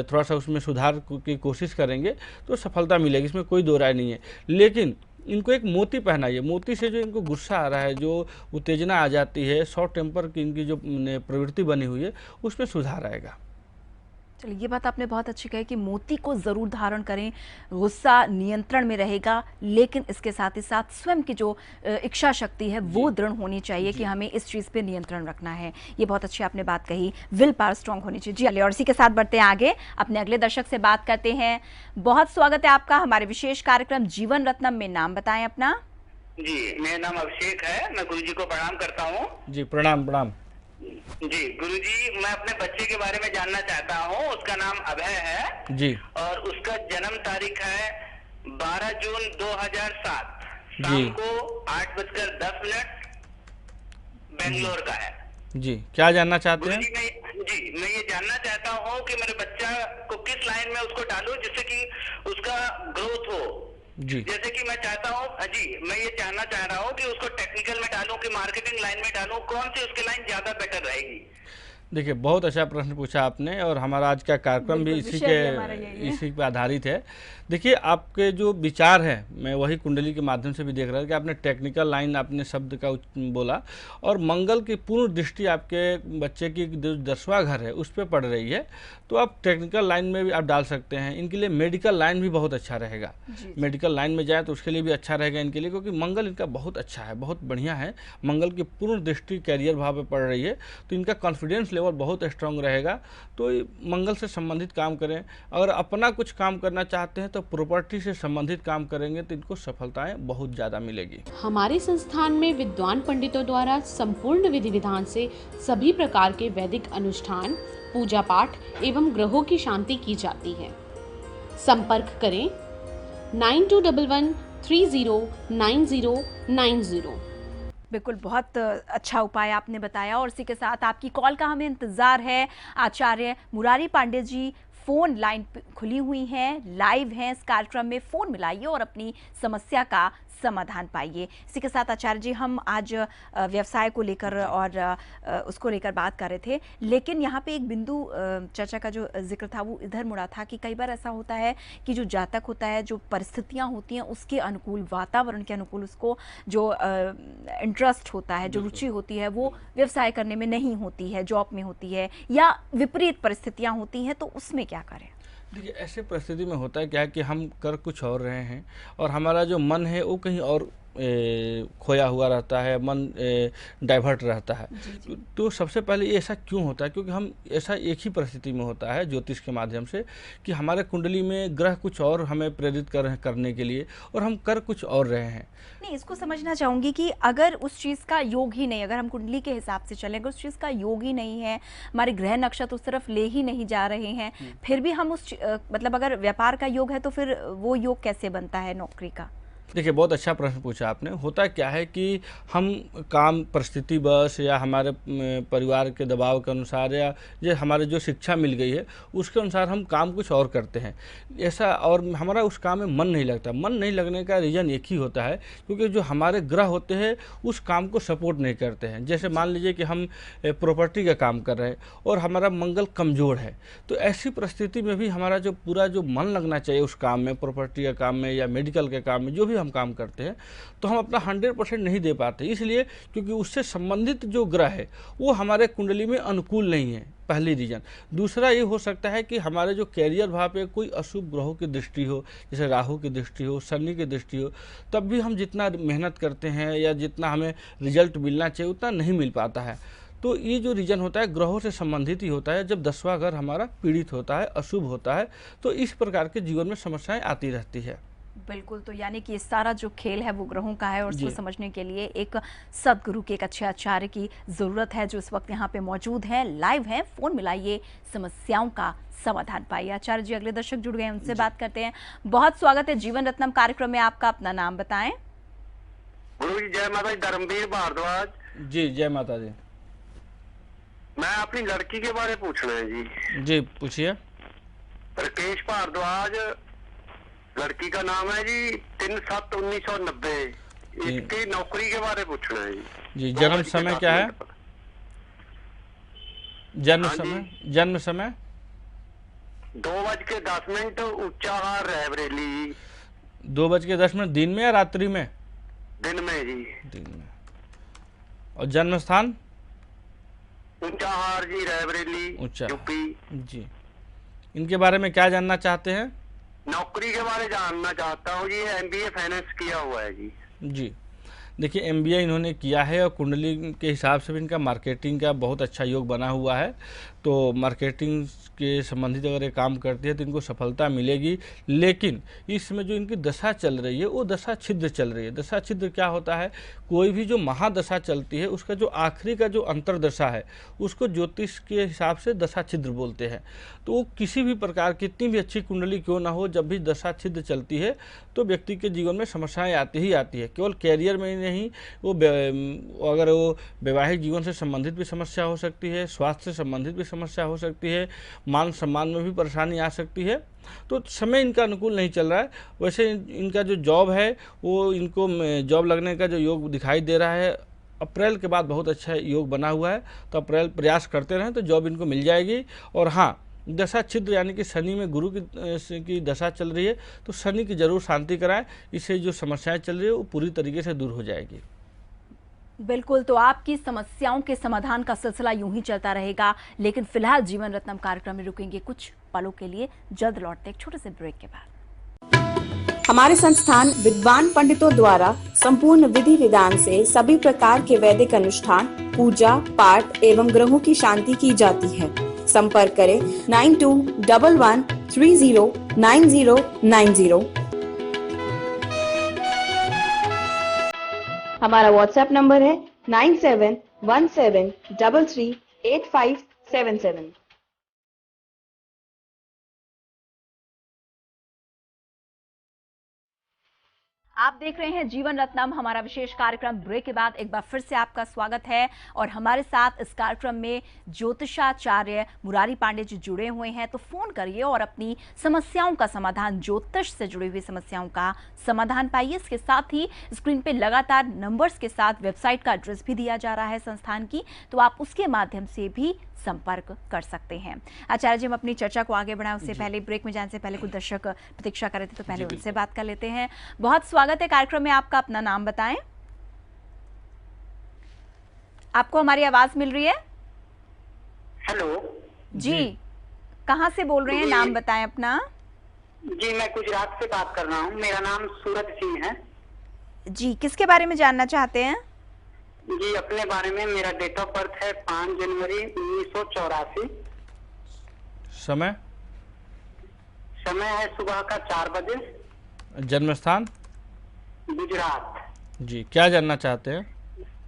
थोड़ा सा उसमें सुधार की कोशिश करेंगे तो सफलता मिलेगी, इसमें कोई दो राय नहीं है। लेकिन इनको एक मोती पहनाइए, मोती से जो इनको गुस्सा आ रहा है, जो उत्तेजना आ जाती है, शॉर्ट टेम्पर की इनकी जो प्रवृत्ति बनी हुई है, उसमें सुधार आएगा। चलिए, ये बात आपने बहुत अच्छी कही कि मोती को ज़रूर धारण करें, गुस्सा नियंत्रण में रहेगा, लेकिन इसके साथ ही साथ स्वयं की जो इच्छा शक्ति है वो दृढ़ होनी चाहिए कि हमें इस चीज़ पे नियंत्रण रखना है। ये बहुत अच्छी आपने बात कही, विल पावर स्ट्रांग होनी चाहिए। जी चलिए, और इसी के साथ बढ़ते हैं आगे, अपने अगले दर्शक से बात करते हैं। बहुत स्वागत है आपका हमारे विशेष कार्यक्रम जीवन रत्नम में। नाम बताएं अपना। जी, मेरा नाम अभिषेक है, मैं गुरुजी को प्रणाम करता हूँ। जी प्रणाम प्रणाम। जी गुरुजी, मैं अपने बच्चे के बारे में जानना चाहता हूँ। उसका नाम अभय है जी, और उसका जन्म तारीख है 12 जून 2007, जी। शाम को 8:10 बेंगलोर का है। जी, क्या जानना चाहते हैं? गुरुजी, मैं ये जानना चाहता हूँ कि मेरे बच्चा को किस लाइन में उसको डालूं जिससे कि उसका ग्रोथ हो। जी, जैसे कि मैं चाहता हूँ, जी मैं ये जानना चाह रहा हूँ कि उसको टेक्निकल में डालूं कि मार्केटिंग लाइन में डालूं, कौन सी उसकी लाइन ज्यादा बेटर रहेगी? देखिए बहुत अच्छा प्रश्न पूछा आपने, और हमारा आज का कार्यक्रम भी इसी पे आधारित है। देखिए आपके जो विचार हैं, मैं वही कुंडली के माध्यम से भी देख रहा था कि आपने टेक्निकल लाइन, आपने शब्द का बोला, और मंगल की पूर्ण दृष्टि आपके बच्चे की जो 10वां घर है उस पर पड़ रही है, तो आप टेक्निकल लाइन में भी आप डाल सकते हैं। इनके लिए मेडिकल लाइन भी बहुत अच्छा रहेगा, मेडिकल लाइन में जाए तो उसके लिए भी अच्छा रहेगा इनके लिए, क्योंकि मंगल इनका बहुत अच्छा है, बहुत बढ़िया है। मंगल की पूर्ण दृष्टि कैरियर भाव में पड़ रही है, तो इनका कॉन्फिडेंस लेवल बहुत स्ट्रांग रहेगा। तो मंगल से संबंधित काम करें। अगर अपना कुछ काम करना चाहते हैं तो प्रॉपर्टी से संबंधित काम करेंगे तो इनको सफलताएं बहुत ज़्यादा मिलेगी। हमारे संस्थान में विद्वान पंडितों द्वारा संपूर्ण विधि विधान से सभी प्रकार के वैदिक अनुष्ठान, पूजा पाठ एवं ग्रहों की शांति की जाती है। संपर्क करें 9211309090। बिल्कुल, बहुत अच्छा उपाय आपने बताया, और इसी के साथ आपकी कॉल का हमें इंतज़ार है। आचार्य मुरारी पांडे जी फ़ोन लाइन खुली हुई हैं, लाइव हैं इस कार्यक्रम में, फ़ोन मिलाइए और अपनी समस्या का समाधान पाइए। इसी के साथ आचार्य जी, हम आज व्यवसाय को लेकर और उसको लेकर बात कर रहे थे, लेकिन यहाँ पे एक बिंदु चर्चा का जो जिक्र था वो इधर मुड़ा था कि कई बार ऐसा होता है कि जो जातक होता है, जो परिस्थितियाँ होती हैं उसके अनुकूल, वातावरण के अनुकूल उसको जो इंटरेस्ट होता है, जो रुचि होती है, वो व्यवसाय करने में नहीं होती है, जॉब में होती है, या विपरीत परिस्थितियाँ होती हैं, तो उसमें क्या करें? देखिए ऐसे परिस्थिति में होता है क्या है कि हम कर कुछ और रहे हैं और हमारा जो मन है वो कहीं और खोया हुआ रहता है, मन डाइवर्ट रहता है। तो सबसे पहले ये ऐसा क्यों होता है? क्योंकि हम ऐसा एक ही परिस्थिति में होता है ज्योतिष के माध्यम से कि हमारे कुंडली में ग्रह कुछ और हमें प्रेरित कर रहे हैं करने के लिए, और हम कर कुछ और रहे हैं। नहीं, इसको समझना चाहूँगी कि अगर उस चीज़ का योग ही नहीं, अगर हम कुंडली के हिसाब से चलें, अगर उस चीज़ का योग ही नहीं है, हमारे ग्रह नक्षत्र उस तरफ ले ही नहीं जा रहे हैं, फिर भी हम उस मतलब अगर व्यापार का योग है तो फिर वो योग कैसे बनता है नौकरी का? देखिए बहुत अच्छा प्रश्न पूछा आपने। होता क्या है कि हम काम परिस्थिति बस या हमारे परिवार के दबाव के अनुसार या जो हमारे जो शिक्षा मिल गई है उसके अनुसार हम काम कुछ और करते हैं ऐसा, और हमारा उस काम में मन नहीं लगता। मन नहीं लगने का रीज़न एक ही होता है, क्योंकि जो हमारे ग्रह होते हैं उस काम को सपोर्ट नहीं करते हैं। जैसे मान लीजिए कि हम प्रॉपर्टी का काम कर रहे हैं और हमारा मंगल कमज़ोर है, तो ऐसी परिस्थिति में भी हमारा जो पूरा जो मन लगना चाहिए उस काम में, प्रॉपर्टी का काम में या मेडिकल के काम में, जो भी हम काम करते हैं, तो हम अपना 100% नहीं दे पाते। इसलिए क्योंकि उससे संबंधित जो ग्रह है वो हमारे कुंडली में अनुकूल नहीं है, पहली रीजन। दूसरा ये हो सकता है कि हमारे जो कैरियर भाव पे कोई अशुभ ग्रहों की दृष्टि हो, जैसे राहु की दृष्टि हो, शनि की दृष्टि हो, तब भी हम जितना मेहनत करते हैं या जितना हमें रिजल्ट मिलना चाहिए उतना नहीं मिल पाता है। तो ये जो रीजन होता है ग्रहों से संबंधित ही होता है। जब 10वां घर हमारा पीड़ित होता है, अशुभ होता है, तो इस प्रकार के जीवन में समस्याएं आती रहती है। बिल्कुल, तो यानी कि सारा जो खेल है वो ग्रहों का है, और उसको समझने के लिए एक सदगुरु के, एक अच्छे आचार्य की ज़रूरत है, जो इस वक्त यहाँ पे मौजूद हैं, लाइव हैं। फ़ोन मिलाइए, समस्याओं का समाधान पाइए। आचार्य जी, अगले दर्शक जुड़ गए हैं, उनसे बात करते हैं। बहुत स्वागत है जीवन रत्नम कार्यक्रम में आपका, अपना नाम बताएं। गुरु जी जय माता जी, धर्मवीर भारद्वाज जी। जय माता जी। मैं अपनी लड़की के बारे में पूछना है जी। जी पूछिए। राकेश भारद्वाज, लड़की का नाम है जी 3/7/1990, इसकी नौकरी के बारे में पूछना है जी। जन्म समय क्या है? जन्म हाँ समय, जी। जन्म समय 2:10 उच्चाहार रायबरेली। 2:10 दिन में या रात्रि में? दिन में जी। दिन में। और जन्म स्थान? उच्चाहार जी, रायबरेली, उच्चाहार। यूपी जी। इनके बारे में क्या जानना चाहते हैं? नौकरी के बारे जानना चाहता हूँ जी। MBA फाइनेंस किया हुआ है जी। जी, देखिए MBA इन्होंने किया है और कुंडली के हिसाब से भी इनका मार्केटिंग का बहुत अच्छा योग बना हुआ है। तो मार्केटिंग के संबंधित अगर ये काम करती है तो इनको सफलता मिलेगी। लेकिन इसमें जो इनकी दशा चल रही है वो दशा छिद्र चल रही है। दशा छिद्र क्या होता है? कोई भी जो महादशा चलती है उसका जो आखिरी का जो अंतरदशा है उसको ज्योतिष के हिसाब से दशा छिद्र बोलते हैं। तो वो किसी भी प्रकार कितनी भी अच्छी कुंडली क्यों ना हो, जब भी दशा छिद्र चलती है तो व्यक्ति के जीवन में समस्याएं आती ही आती है। केवल कैरियर में ही नहीं, वो अगर वो वैवाहिक जीवन से संबंधित भी समस्या हो सकती है, स्वास्थ्य से संबंधित भी समस्या हो सकती है, मान सम्मान में भी परेशानी आ सकती है। तो समय इनका अनुकूल नहीं चल रहा है। वैसे इनका जो जॉब है वो इनको जॉब लगने का जो योग दिखाई दे रहा है, अप्रैल के बाद बहुत अच्छा योग बना हुआ है। तो अप्रैल प्रयास करते रहें तो जॉब इनको मिल जाएगी। और हाँ, दशा छिद्र यानी कि शनि में गुरु की दशा चल रही है तो शनि की जरूर शांति कराएं। इससे जो समस्याएं चल रही है वो पूरी तरीके से दूर हो जाएगी। बिल्कुल, तो आपकी समस्याओं के समाधान का सिलसिला यूं ही चलता रहेगा। लेकिन फिलहाल जीवन रत्नम कार्यक्रम में रुकेंगे कुछ पलों के लिए। जल्द लौटते एक छोटे से ब्रेक के बाद। हमारे संस्थान विद्वान पंडितों द्वारा संपूर्ण विधि विधान से सभी प्रकार के वैदिक अनुष्ठान, पूजा पाठ एवं ग्रहों की शांति की जाती है। संपर्क करें 9211309090। हमारा व्हाट्सएप नंबर है 9717338577। आप देख रहे हैं जीवन रत्नम, हमारा विशेष कार्यक्रम। ब्रेक के बाद एक बार फिर से आपका स्वागत है। और हमारे साथ इस कार्यक्रम में ज्योतिषाचार्य मुरारी पांडे जी जुड़े हुए हैं। तो फोन करिए और अपनी समस्याओं का समाधान, ज्योतिष से जुड़ी हुई समस्याओं का समाधान पाइए। इसके साथ ही स्क्रीन पे लगातार नंबर्स के साथ वेबसाइट का एड्रेस भी दिया जा रहा है संस्थान की, तो आप उसके माध्यम से भी संपर्क कर सकते हैं। आचार्य जी, हम अपनी चर्चा को आगे बढ़ाएं उससे पहले, ब्रेक में जाने से पहले कुछ दर्शक प्रतीक्षा कर रहे थे तो पहले उनसे बात कर लेते हैं। बहुत स्वागत है कार्यक्रम में आपका। अपना नाम बताएं। आपको हमारी आवाज मिल रही है? हेलो जी, कहां से बोल रहे हैं? नाम बताएं अपना। जी, मैं गुजरात से बात कर रहा हूँ। मेरा नाम सूरज सिंह है। जी, किसके बारे में जानना चाहते हैं? जी, अपने बारे में। मेरा डेट ऑफ बर्थ है 5 जनवरी 1984। समय है सुबह का 4 बजे। जन्म स्थान? गुजरात। जी, क्या जानना चाहते हैं?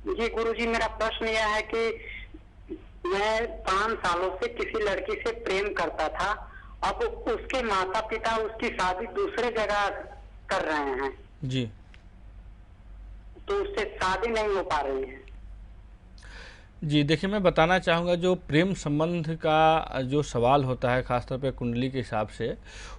जी गुरुजी, मेरा प्रश्न यह है कि मैं 5 सालों से किसी लड़की से प्रेम करता था। अब उसके माता पिता उसकी शादी दूसरे जगह कर रहे हैं जी, तो उससे शादी नहीं हो पा रही है। जी देखिए, मैं बताना चाहूँगा जो प्रेम संबंध का जो सवाल होता है खासतौर पे कुंडली के हिसाब से,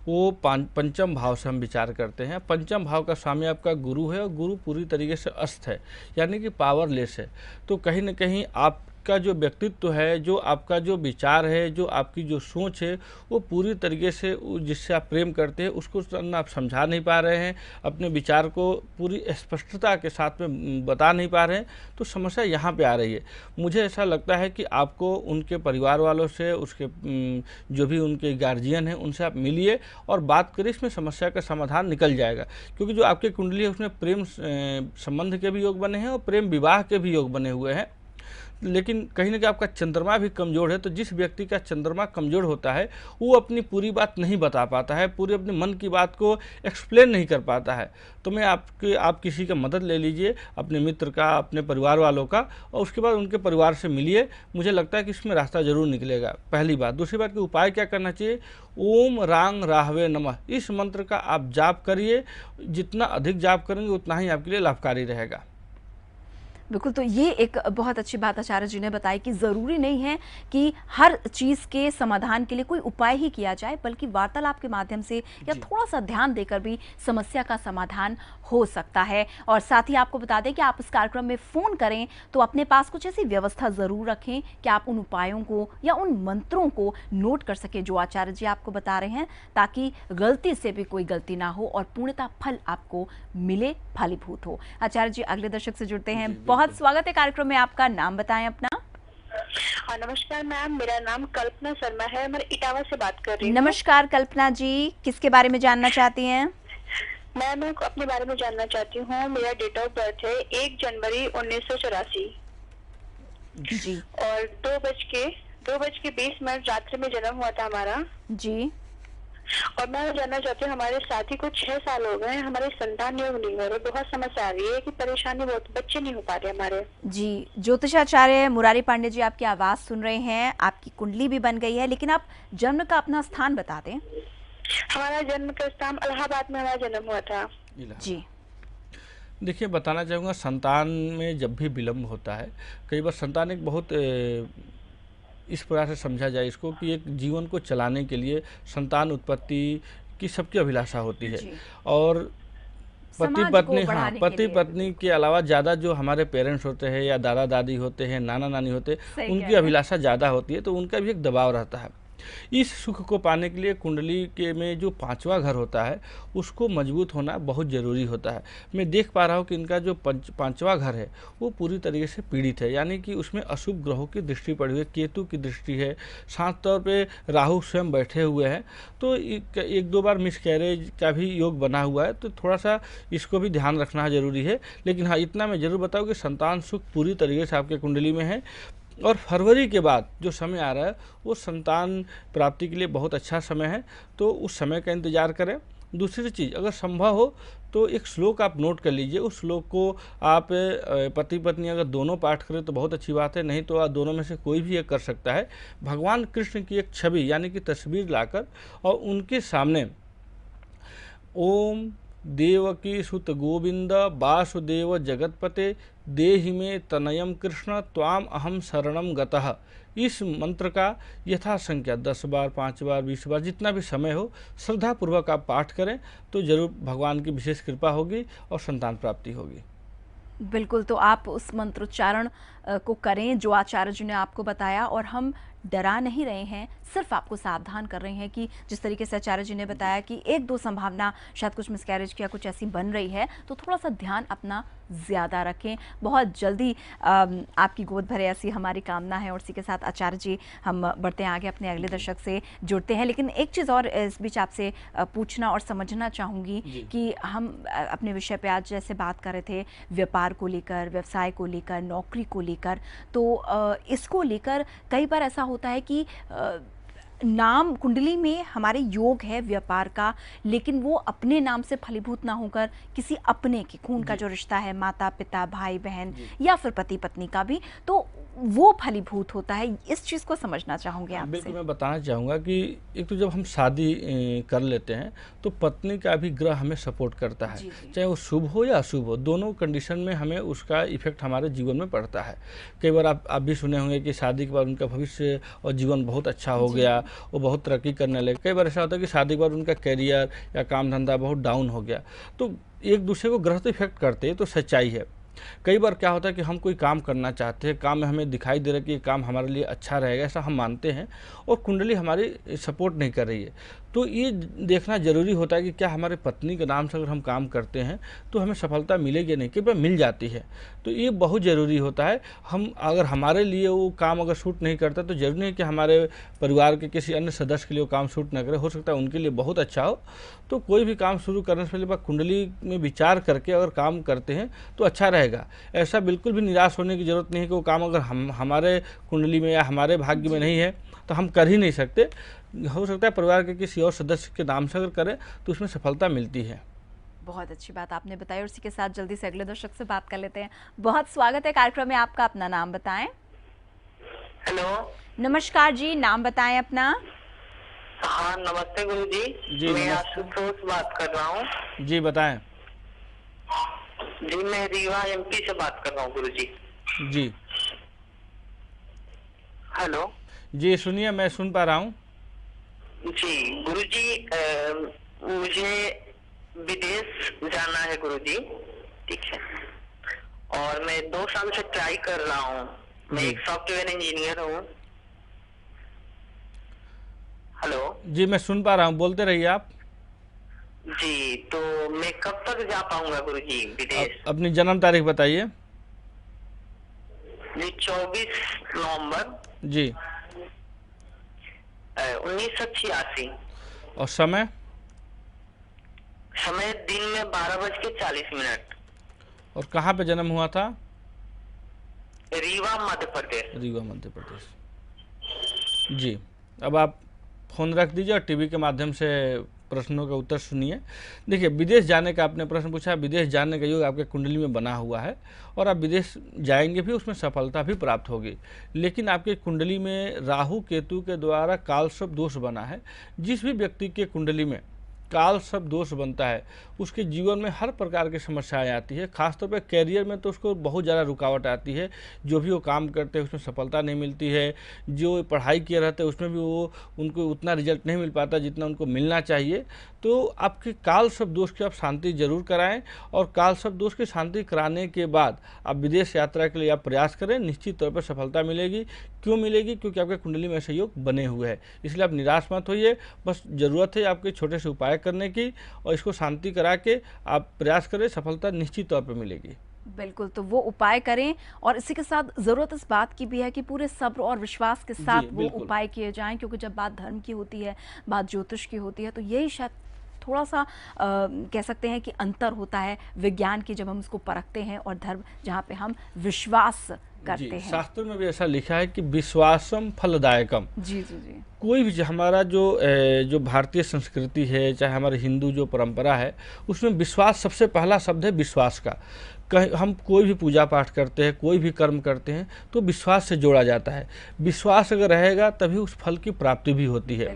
वो पंचम भाव से हम विचार करते हैं। पंचम भाव का स्वामी आपका गुरु है और गुरु पूरी तरीके से अस्त है, यानी कि पावरलेस है। तो कहीं ना कहीं आपका जो व्यक्तित्व है, जो आपका जो विचार है, जो आपकी जो सोच है, वो पूरी तरीके से जिससे आप प्रेम करते हैं उसको ना आप समझा नहीं पा रहे हैं, अपने विचार को पूरी स्पष्टता के साथ में बता नहीं पा रहे हैं। तो समस्या यहाँ पे आ रही है। मुझे ऐसा लगता है कि आपको उनके परिवार वालों से, उसके जो भी उनके गार्जियन हैं, उनसे आप मिलिए और बात करिए, इसमें समस्या का समाधान निकल जाएगा। क्योंकि जो आपकी कुंडली है उसमें प्रेम संबंध के भी योग बने हैं और प्रेम विवाह के भी योग बने हुए हैं। लेकिन कहीं ना कहीं आपका चंद्रमा भी कमज़ोर है। तो जिस व्यक्ति का चंद्रमा कमज़ोर होता है वो अपनी पूरी बात नहीं बता पाता है, पूरे अपने मन की बात को एक्सप्लेन नहीं कर पाता है। तो मैं आप किसी का मदद ले लीजिए, अपने मित्र का, अपने परिवार वालों का, और उसके बाद उनके परिवार से मिलिए। मुझे लगता है कि इसमें रास्ता ज़रूर निकलेगा, पहली बात। दूसरी बात कि उपाय क्या करना चाहिए, ओम रांग राहवे नमः, इस मंत्र का आप जाप करिए। जितना अधिक जाप करेंगे उतना ही आपके लिए लाभकारी रहेगा। बिल्कुल, तो ये एक बहुत अच्छी बात आचार्य जी ने बताई कि ज़रूरी नहीं है कि हर चीज़ के समाधान के लिए कोई उपाय ही किया जाए, बल्कि वार्तालाप के माध्यम से या थोड़ा सा ध्यान देकर भी समस्या का समाधान हो सकता है। और साथ ही आपको बता दें कि आप इस कार्यक्रम में फ़ोन करें तो अपने पास कुछ ऐसी व्यवस्था ज़रूर रखें कि आप उन उपायों को या उन मंत्रों को नोट कर सकें जो आचार्य जी आपको बता रहे हैं, ताकि गलती से भी कोई गलती ना हो और पूर्णतः फल आपको मिले, फलीभूत हो। आचार्य जी अगले दर्शक से जुड़ते हैं। बहुत स्वागत है कार्यक्रम में, आपका नाम बताएं अपना। नमस्कार मैम, मेरा नाम कल्पना शर्मा है, मैं इटावा से बात कर रही हूँ। नमस्कार कल्पना जी, किसके बारे में जानना चाहती हैं? मैं अपने बारे में जानना चाहती हूँ। मेरा डेट ऑफ बर्थ है 1 जनवरी 1984 जी, और 2:20 रात्रि में जन्म हुआ था हमारा जी। और मैं जानना चाहती हूँ, हमारे शादी को 6 साल हो गए, हमारे संतान योग नहीं हो रहे, बहुत समस्या आ रही है कि परेशानी बहुत, बच्चे नहीं हो पा रहे हमारे। जी, ज्योतिषाचार्य मुरारी पांडे जी आपकी आवाज सुन रहे हैं, आपकी कुंडली भी बन गई है, लेकिन आप जन्म का अपना स्थान बता दें। हमारा जन्म का स्थान इलाहाबाद में हमारा जन्म हुआ था। जी, देखिए, बताना चाहूँगा, संतान में जब भी विलम्ब होता है, कई बार संतान एक बहुत इस प्रकार से समझा जाए इसको कि एक जीवन को चलाने के लिए संतान उत्पत्ति की सबकी अभिलाषा होती है। और पति पत्नी के अलावा ज़्यादा जो हमारे पेरेंट्स होते हैं या दादा दादी होते हैं, नाना नानी होते हैं, उनकी अभिलाषा ज़्यादा होती है, तो उनका भी एक दबाव रहता है। इस सुख को पाने के लिए कुंडली के में जो 5वां घर होता है उसको मजबूत होना बहुत ज़रूरी होता है। मैं देख पा रहा हूँ कि इनका जो 5वां घर है वो पूरी तरीके से पीड़ित है, यानी कि उसमें अशुभ ग्रहों की दृष्टि पड़ी हुई है, केतु की दृष्टि है, साथ तौर पे राहु स्वयं बैठे हुए हैं, तो 1-2 बार मिसकैरेज का भी योग बना हुआ है, तो थोड़ा सा इसको भी ध्यान रखना ज़रूरी है। लेकिन हाँ, इतना मैं ज़रूर बताऊँ कि संतान सुख पूरी तरीके से आपके कुंडली में है और फरवरी के बाद जो समय आ रहा है वो संतान प्राप्ति के लिए बहुत अच्छा समय है, तो उस समय का इंतज़ार करें। दूसरी चीज़, अगर संभव हो तो एक श्लोक आप नोट कर लीजिए, उस श्लोक को आप पति पत्नी अगर दोनों पाठ करें तो बहुत अच्छी बात है, नहीं तो आप दोनों में से कोई भी एक कर सकता है। भगवान कृष्ण की एक छवि यानी कि तस्वीर लाकर और उनके सामने ओम देवकी सुत गोविंद वासुदेव जगतपते देहि में तनयम कृष्ण त्वाम अहम शरणम गतः, इस मंत्र का यथा संख्या 10 बार, 5 बार, 20 बार, जितना भी समय हो श्रद्धापूर्वक आप पाठ करें तो जरूर भगवान की विशेष कृपा होगी और संतान प्राप्ति होगी। बिल्कुल, तो आप उस मंत्रोच्चारण को करें जो आचार्य जी ने आपको बताया, और हम डरा नहीं रहे हैं, सिर्फ आपको सावधान कर रहे हैं कि जिस तरीके से आचार्य जी ने बताया कि 1-2 संभावना शायद कुछ मिसकैरेज की या कुछ ऐसी बन रही है, तो थोड़ा सा ध्यान अपना ज़्यादा रखें। बहुत जल्दी आपकी गोद भरे ऐसी हमारी कामना है। और इसी के साथ आचार्य जी हम बढ़ते हैं आगे, अपने अगले दर्शक से जुड़ते हैं। लेकिन एक चीज़ और इस बीच आपसे पूछना और समझना चाहूँगी कि हम अपने विषय पे आज जैसे बात कर रहे थे व्यापार को लेकर, व्यवसाय को लेकर, नौकरी को लेकर, तो इसको लेकर कई बार ऐसा होता है कि नाम कुंडली में हमारे योग है व्यापार का, लेकिन वो अपने नाम से फलीभूत ना होकर किसी अपने के खून का जो रिश्ता है, माता पिता, भाई बहन या फिर पति पत्नी का भी, तो वो फलीभूत होता है। इस चीज़ को समझना चाहूँगे आपसे। बिल्कुल, मैं बताना चाहूँगा कि एक तो जब हम शादी कर लेते हैं तो पत्नी का भी ग्रह हमें सपोर्ट करता है, चाहे वो शुभ हो या अशुभ हो, दोनों कंडीशन में हमें उसका इफेक्ट हमारे जीवन में पड़ता है। कई बार आप भी सुने होंगे कि शादी के बाद उनका भविष्य और जीवन बहुत अच्छा हो गया, वो बहुत तरक्की करने लगे। कई बार ऐसा होता है कि शादी के बाद उनका करियर या काम धंधा बहुत डाउन हो गया। तो एक दूसरे को ग्रह तो इफेक्ट करते हैं, तो सच्चाई है। कई बार क्या होता है कि हम कोई काम करना चाहते हैं, काम में हमें दिखाई दे रहा है कि ये काम हमारे लिए अच्छा रहेगा, ऐसा हम मानते हैं, और कुंडली हमारी सपोर्ट नहीं कर रही है, तो ये देखना जरूरी होता है कि क्या हमारे पत्नी के नाम से अगर हम काम करते हैं तो हमें सफलता मिलेगी नहीं, कई बार मिल जाती है, तो ये बहुत ज़रूरी होता है। हम अगर हमारे लिए वो काम अगर सूट नहीं करता तो जरूरी नहीं कि हमारे परिवार के किसी अन्य सदस्य के लिए वो काम सूट न करे, हो सकता है उनके लिए बहुत अच्छा हो। तो कोई भी काम शुरू करने से पहले कुंडली में विचार करके अगर काम करते हैं तो अच्छा रहेगा। ऐसा बिल्कुल भी निराश होने की ज़रूरत नहीं है कि वो काम अगर हमारे कुंडली में या हमारे भाग्य में नहीं है तो हम कर ही नहीं सकते। हो सकता है परिवार के किसी और सदस्य के नाम से अगर करें तो उसमें सफलता मिलती है। बहुत अच्छी बात आपने बताई, और इसी के साथ जल्दी से अगले दर्शक से बात कर लेते हैं। बहुत स्वागत है कार्यक्रम में आपका, अपना नाम बताएं। हेलो, नमस्कार जी, नाम बताएं अपना। हाँ नमस्ते गुरु जी, मैं आशुतोष बात कर रहा हूँ। जी बताएं। जी मैं रीवा एमपी से बात कर रहा हूँ गुरु जी। जी हेलो जी, सुनिए, मैं सुन पा रहा हूँ। जी गुरुजी, मुझे विदेश जाना है गुरुजी, ठीक है, और मैं 2 साल से ट्राई कर रहा हूँ। मैं एक सॉफ्टवेयर इंजीनियर हूँ। हेलो जी, मैं सुन पा रहा हूँ, बोलते रहिए आप। जी, तो मैं कब तक जा पाऊंगा गुरुजी विदेश? अपनी जन्म तारीख बताइए। जी 24 नवंबर जी। 1986। और समय? समय दिन में 12:40। और कहाँ पे जन्म हुआ था? रीवा मध्य प्रदेश। रीवा मध्य प्रदेश। जी, अब आप फ़ोन रख दीजिए और टीवी के माध्यम से प्रश्नों का उत्तर सुनिए। देखिए, विदेश जाने का आपने प्रश्न पूछा। विदेश जाने का योग आपके कुंडली में बना हुआ है और आप विदेश जाएंगे भी, उसमें सफलता भी प्राप्त होगी। लेकिन आपके कुंडली में राहु केतु के द्वारा कालसर्प दोष बना है। जिस भी व्यक्ति के कुंडली में कालसर्प दोष बनता है उसके जीवन में हर प्रकार की समस्याएं आती है। खासतौर पर कैरियर में तो उसको बहुत ज़्यादा रुकावट आती है। जो भी वो काम करते हैं उसमें सफलता नहीं मिलती है। जो पढ़ाई किए रहते हैं उसमें भी उनको उतना रिजल्ट नहीं मिल पाता जितना उनको मिलना चाहिए। तो आपके कालसर्प दोष की आप शांति जरूर कराएं और कालसर्प दोष की शांति कराने के बाद आप विदेश यात्रा के लिए आप प्रयास करें। निश्चित तौर पर सफलता मिलेगी। क्यों मिलेगी? क्योंकि आपके कुंडली में ऐसे योग बने हुए हैं। इसलिए आप निराश मत होइए। बस ज़रूरत है आपके छोटे से उपाय करने की और इसको शांति करा के आप प्रयास करें, सफलता निश्चित तौर पर मिलेगी। बिल्कुल, तो वो उपाय करें और इसी के साथ ज़रूरत इस बात की भी है कि पूरे सब्र और विश्वास के साथ वो उपाय किए जाएं, क्योंकि जब बात धर्म की होती है, बात ज्योतिष की होती है, तो यही शायद थोड़ा सा कह सकते हैं कि अंतर होता है विज्ञान की, जब हम उसको परखते हैं, और धर्म जहाँ पे हम विश्वास करते हैं। शास्त्र में भी ऐसा लिखा है कि विश्वासम फलदायकम। जी जी जी। कोई भी हमारा जो भारतीय संस्कृति है, चाहे हमारे हिंदू जो परंपरा है, उसमें विश्वास सबसे पहला शब्द है विश्वास का। हम कोई भी पूजा पाठ करते हैं, कोई भी कर्म करते हैं तो विश्वास से जोड़ा जाता है। विश्वास अगर रहेगा तभी उस फल की प्राप्ति भी होती है।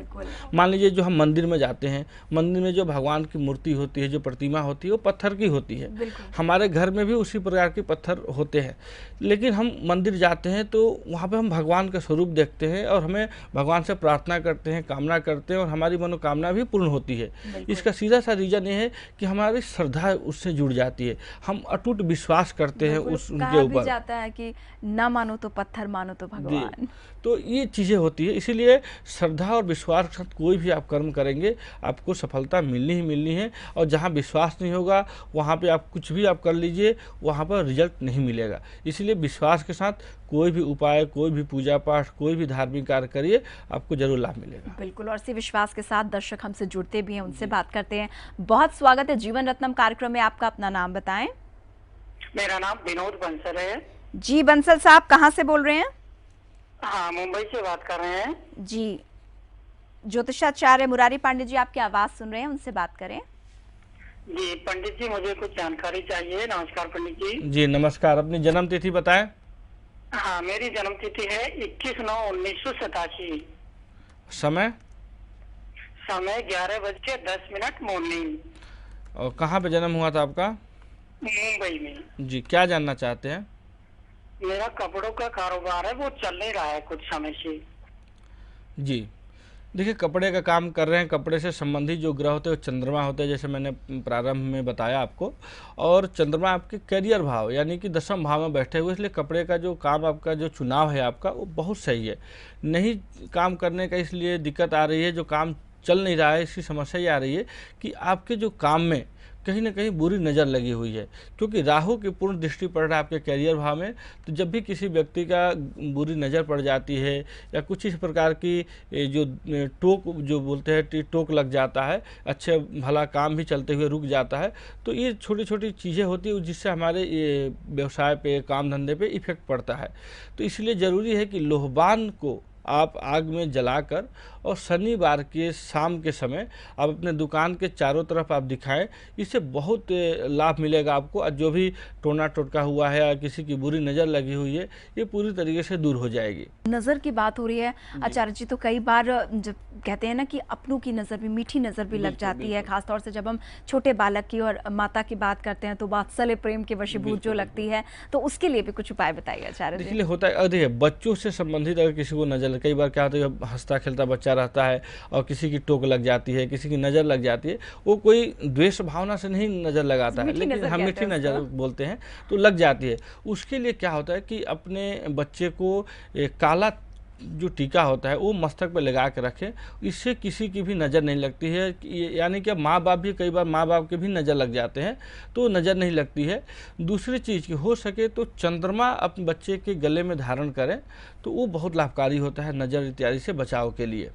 मान लीजिए जो हम मंदिर में जाते हैं, मंदिर में जो भगवान की मूर्ति होती है, जो प्रतिमा होती है, वो पत्थर की होती है। हमारे घर में भी उसी प्रकार के पत्थर होते हैं। लेकिन हम मंदिर जाते हैं तो वहाँ पर हम भगवान का स्वरूप देखते हैं और हमें भगवान से प्रार्थना करते हैं, कामना करते हैं और हमारी मनोकामना भी पूर्ण होती है। इसका सीधा सा रीज़न ये है कि हमारी श्रद्धा उससे जुड़ जाती है। हम अटूट विश्वास करते हैं उनके ऊपर। जाता है कि ना मानो तो पत्थर, मानो तो भगवान। तो ये चीज़ें होती है। इसीलिए श्रद्धा और विश्वास के साथ कोई भी आप कर्म करेंगे आपको सफलता मिलनी ही मिलनी है। और जहाँ विश्वास नहीं होगा वहाँ पे आप कुछ भी आप कर लीजिए, वहाँ पर रिजल्ट नहीं मिलेगा। इसलिए विश्वास के साथ कोई भी उपाय, कोई भी पूजा पाठ, कोई भी धार्मिक कार्य करिए, आपको जरूर लाभ मिलेगा। बिल्कुल, और इसी विश्वास के साथ दर्शक हमसे जुड़ते भी हैं, उनसे बात करते हैं। बहुत स्वागत है जीवन रत्नम कार्यक्रम में। आपका अपना नाम बताएं। मेरा नाम विनोद बंसल है। जी बंसल साहब, कहाँ से बोल रहे हैं? हाँ, मुंबई से बात कर रहे हैं जी। ज्योतिषाचार्य मुरारी पांडे जी आपकी आवाज सुन रहे हैं, उनसे बात करें। जी पंडित जी, मुझे कुछ जानकारी चाहिए। नमस्कार पंडित जी। जी नमस्कार। अपनी जन्म तिथि बताएं। हाँ, मेरी जन्म तिथि है 21/9/1987। समय? समय 11:10 मॉर्निंग। और कहाँ पे जन्म हुआ था आपका? मुंबई में। जी, क्या जानना चाहते हैं? मेरा कपड़ों का कारोबार है, वो चल नहीं रहा है कुछ समय से। जी देखिए, कपड़े का काम कर रहे हैं। कपड़े से संबंधित जो ग्रह होते हैं वो चंद्रमा होते हैं, जैसे मैंने प्रारंभ में बताया आपको। और चंद्रमा आपके करियर भाव यानी कि 10वें भाव में बैठे हुए, इसलिए कपड़े का जो काम, आपका जो चुनाव है आपका, वो बहुत सही है। नहीं काम करने का इसलिए दिक्कत आ रही है, जो काम चल नहीं रहा है इसकी समस्या ये आ रही है कि आपके जो काम में कहीं ना कहीं बुरी नज़र लगी हुई है। क्योंकि राहु की पूर्ण दृष्टि पड़ रहा है आपके कैरियर भाव में। तो जब भी किसी व्यक्ति का बुरी नज़र पड़ जाती है या कुछ इस प्रकार की जो टोक जो बोलते हैं टोक लग जाता है, अच्छे भला काम भी चलते हुए रुक जाता है, तो ये छोटी छोटी चीज़ें होती है जिससे हमारे ये व्यवसाय पे, काम धंधे पे इफेक्ट पड़ता है। तो इसलिए ज़रूरी है कि लोहबान को आप आग में जलाकर और शनिवार के शाम के समय आप अपने दुकान के चारों तरफ आप दिखाएं। इससे बहुत लाभ मिलेगा आपको। और जो भी टोना टोटका हुआ है या किसी की बुरी नज़र लगी हुई है, ये पूरी तरीके से दूर हो जाएगी। नज़र की बात हो रही है आचार्य जी, तो कई बार जब कहते हैं ना कि अपनों की नज़र भी, मीठी नज़र भी लग जाती है, खासतौर से जब हम छोटे बालक की और माता की बात करते हैं तो वात्सल्य प्रेम के वशीभूत जो लगती है, तो उसके लिए भी कुछ उपाय बताइए आचार्य जी। देखिए होता है, देखिए बच्चों से संबंधित अगर किसी को नज़र, कई बार क्या होता है हंसता खेलता बच्चा रहता है और किसी की टोक लग जाती है, किसी की नज़र लग जाती है, वो कोई द्वेष भावना से नहीं नज़र लगाता है, लेकिन हम मीठी नज़र बोलते हैं, तो लग जाती है। उसके लिए क्या होता है कि अपने बच्चे को काला जो टीका होता है वो मस्तक पे लगा के रखें, इससे किसी की भी नज़र नहीं लगती है। यानी कि माँ बाप भी, कई बार माँ बाप के भी नज़र लग जाते हैं तो नज़र नहीं लगती है। दूसरी चीज़ की हो सके तो चंद्रमा अपने बच्चे के गले में धारण करें तो वो बहुत लाभकारी होता है नज़र इत्यादि से बचाव के लिए।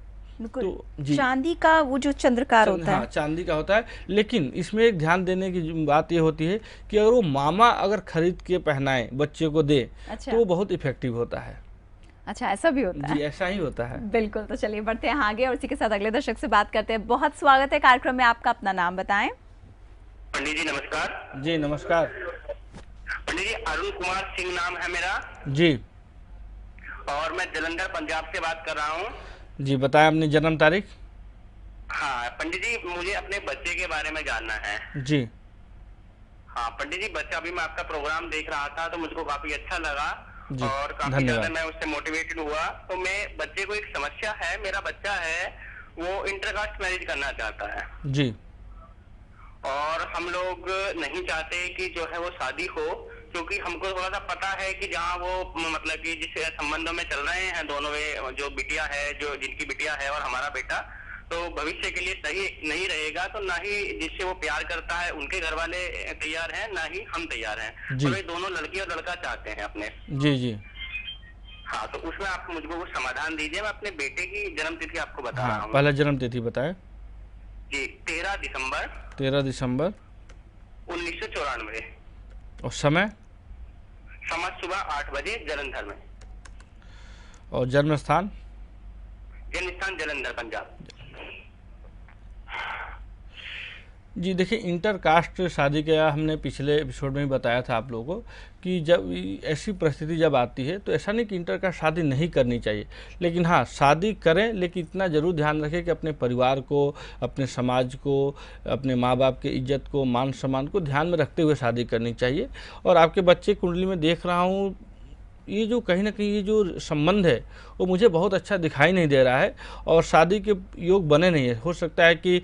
तो चांदी का वो जो चंद्रकार होता है, हाँ चांदी का होता है, लेकिन इसमें एक ध्यान देने की बात ये होती है कि अगर वो मामा अगर खरीद के पहनाए बच्चे को दे तो वो बहुत इफेक्टिव होता है। अच्छा, ऐसा भी होता है? जी, ऐसा ही होता है। बिल्कुल। तो चलिए बढ़ते हैं आगे और इसी के साथ अगले दर्शक से बात करते हैं। बहुत स्वागत है कार्यक्रम में आपका, अपना नाम बताएं। पंडित जी नमस्कार। जी नमस्कार। पंडित जी अरुण कुमार सिंह नाम है मेरा जी, और मैं जलंधर पंजाब से बात कर रहा हूँ। जी बताएं अपनी जन्म तारीख। हाँ पंडित जी, मुझे अपने बच्चे के बारे में जानना है। जी हाँ पंडित जी, बच्चा अभी मैं आपका प्रोग्राम देख रहा था तो मुझको काफी अच्छा लगा और काफी धन्यवाद। ज्यादा मैं उससे मोटिवेटेड हुआ। तो मैं बच्चे को एक समस्या है, मेरा बच्चा है वो इंटरकास्ट मैरिज करना चाहता है जी, और हम लोग नहीं चाहते कि जो है वो शादी हो, क्योंकि हमको थोड़ा सा पता है कि जहाँ वो मतलब कि जिस संबंधों में चल रहे हैं दोनों में, जो बिटिया है, जो जिनकी बिटिया है और हमारा बेटा, तो भविष्य के लिए सही नहीं रहेगा। तो ना ही जिससे वो प्यार करता है उनके घर वाले तैयार हैं, ना ही हम तैयार हैं। तो वे दोनों लड़की और लड़का चाहते हैं अपने। जी जी हाँ, तो उसमें आप मुझको कुछ समाधान दीजिए। मैं अपने बेटे की जन्म तिथि आपको बता रहा हूँ। पहला जन्म तिथि बताएं। जी 13 दिसंबर 1994। और समय सुबह 8 बजे जलंधर में। और जन्म स्थान जलंधर पंजाब। जी देखिए, इंटरकास्ट शादी का हमने पिछले एपिसोड में ही बताया था आप लोगों को कि जब ऐसी परिस्थिति जब आती है तो ऐसा नहीं कि इंटरकास्ट शादी नहीं करनी चाहिए, लेकिन हाँ शादी करें, लेकिन इतना ज़रूर ध्यान रखें कि अपने परिवार को, अपने समाज को, अपने माँ बाप के इज्जत को, मान सम्मान को ध्यान में रखते हुए शादी करनी चाहिए। और आपके बच्चे कुंडली में देख रहा हूँ, ये जो कहीं ना कहीं ये जो संबंध है वो मुझे बहुत अच्छा दिखाई नहीं दे रहा है और शादी के योग बने नहीं है। हो सकता है कि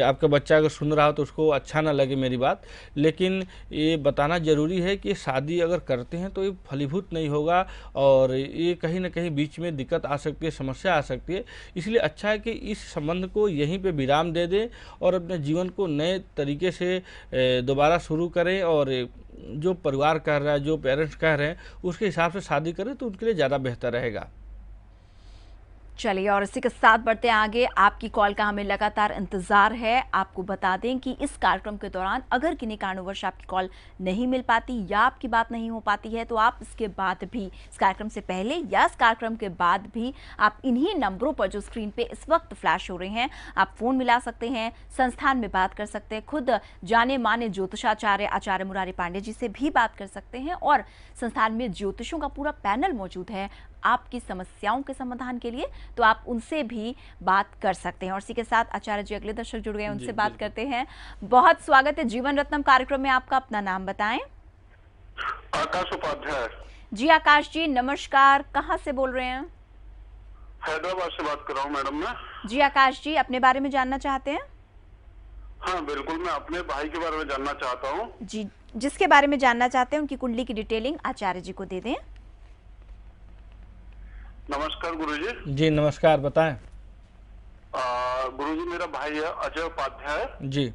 आपका बच्चा अगर सुन रहा हो तो उसको अच्छा ना लगे मेरी बात, लेकिन ये बताना ज़रूरी है कि शादी अगर करते हैं तो ये फलीभूत नहीं होगा और ये कहीं ना कहीं बीच में दिक्कत आ सकती है, समस्या आ सकती है। इसलिए अच्छा है कि इस संबंध को यहीं पर विराम दे दें और अपने जीवन को नए तरीके से दोबारा शुरू करें और जो परिवार कह रहा है, जो पेरेंट्स कह रहे हैं, उसके हिसाब से शादी करें तो उनके लिए ज़्यादा बेहतर रहेगा। चलिए और इसी के साथ बढ़ते हैं आगे। आपकी कॉल का हमें लगातार इंतजार है। आपको बता दें कि इस कार्यक्रम के दौरान अगर किन्हीं कारणवश आपकी कॉल नहीं मिल पाती या आपकी बात नहीं हो पाती है तो आप इसके बाद भी, इस कार्यक्रम से पहले या इस कार्यक्रम के बाद भी, आप इन्हीं नंबरों पर जो स्क्रीन पे इस वक्त फ्लैश हो रहे हैं, आप फोन मिला सकते हैं, संस्थान में बात कर सकते हैं, खुद जाने माने ज्योतिषाचार्य आचार्य मुरारी पांडे जी से भी बात कर सकते हैं और संस्थान में ज्योतिषों का पूरा पैनल मौजूद है आपकी समस्याओं के समाधान के लिए, तो आप उनसे भी बात कर सकते हैं। और इसी के साथ आचार्य जी अगले दर्शक जुड़ गए, उनसे बात करते हैं। बहुत स्वागत है जीवन रत्नम कार्यक्रम में आपका, अपना नाम बताएं। आकाश उपाध्याय। जी आकाश जी नमस्कार, कहाँ से बोल रहे हैं? हैदराबाद से बात कर रहा हूँ मैडम मैं। जी आकाश जी अपने बारे में जानना चाहते हैं? हाँ बिल्कुल, मैं अपने भाई के बारे में जानना चाहता हूँ। जी, जिसके बारे में जानना चाहते हैं उनकी कुंडली की डिटेलिंग आचार्य जी को दे दें। नमस्कार गुरुजी। जी नमस्कार, बताएं। गुरुजी मेरा भाई है अजय उपाध्याय जी,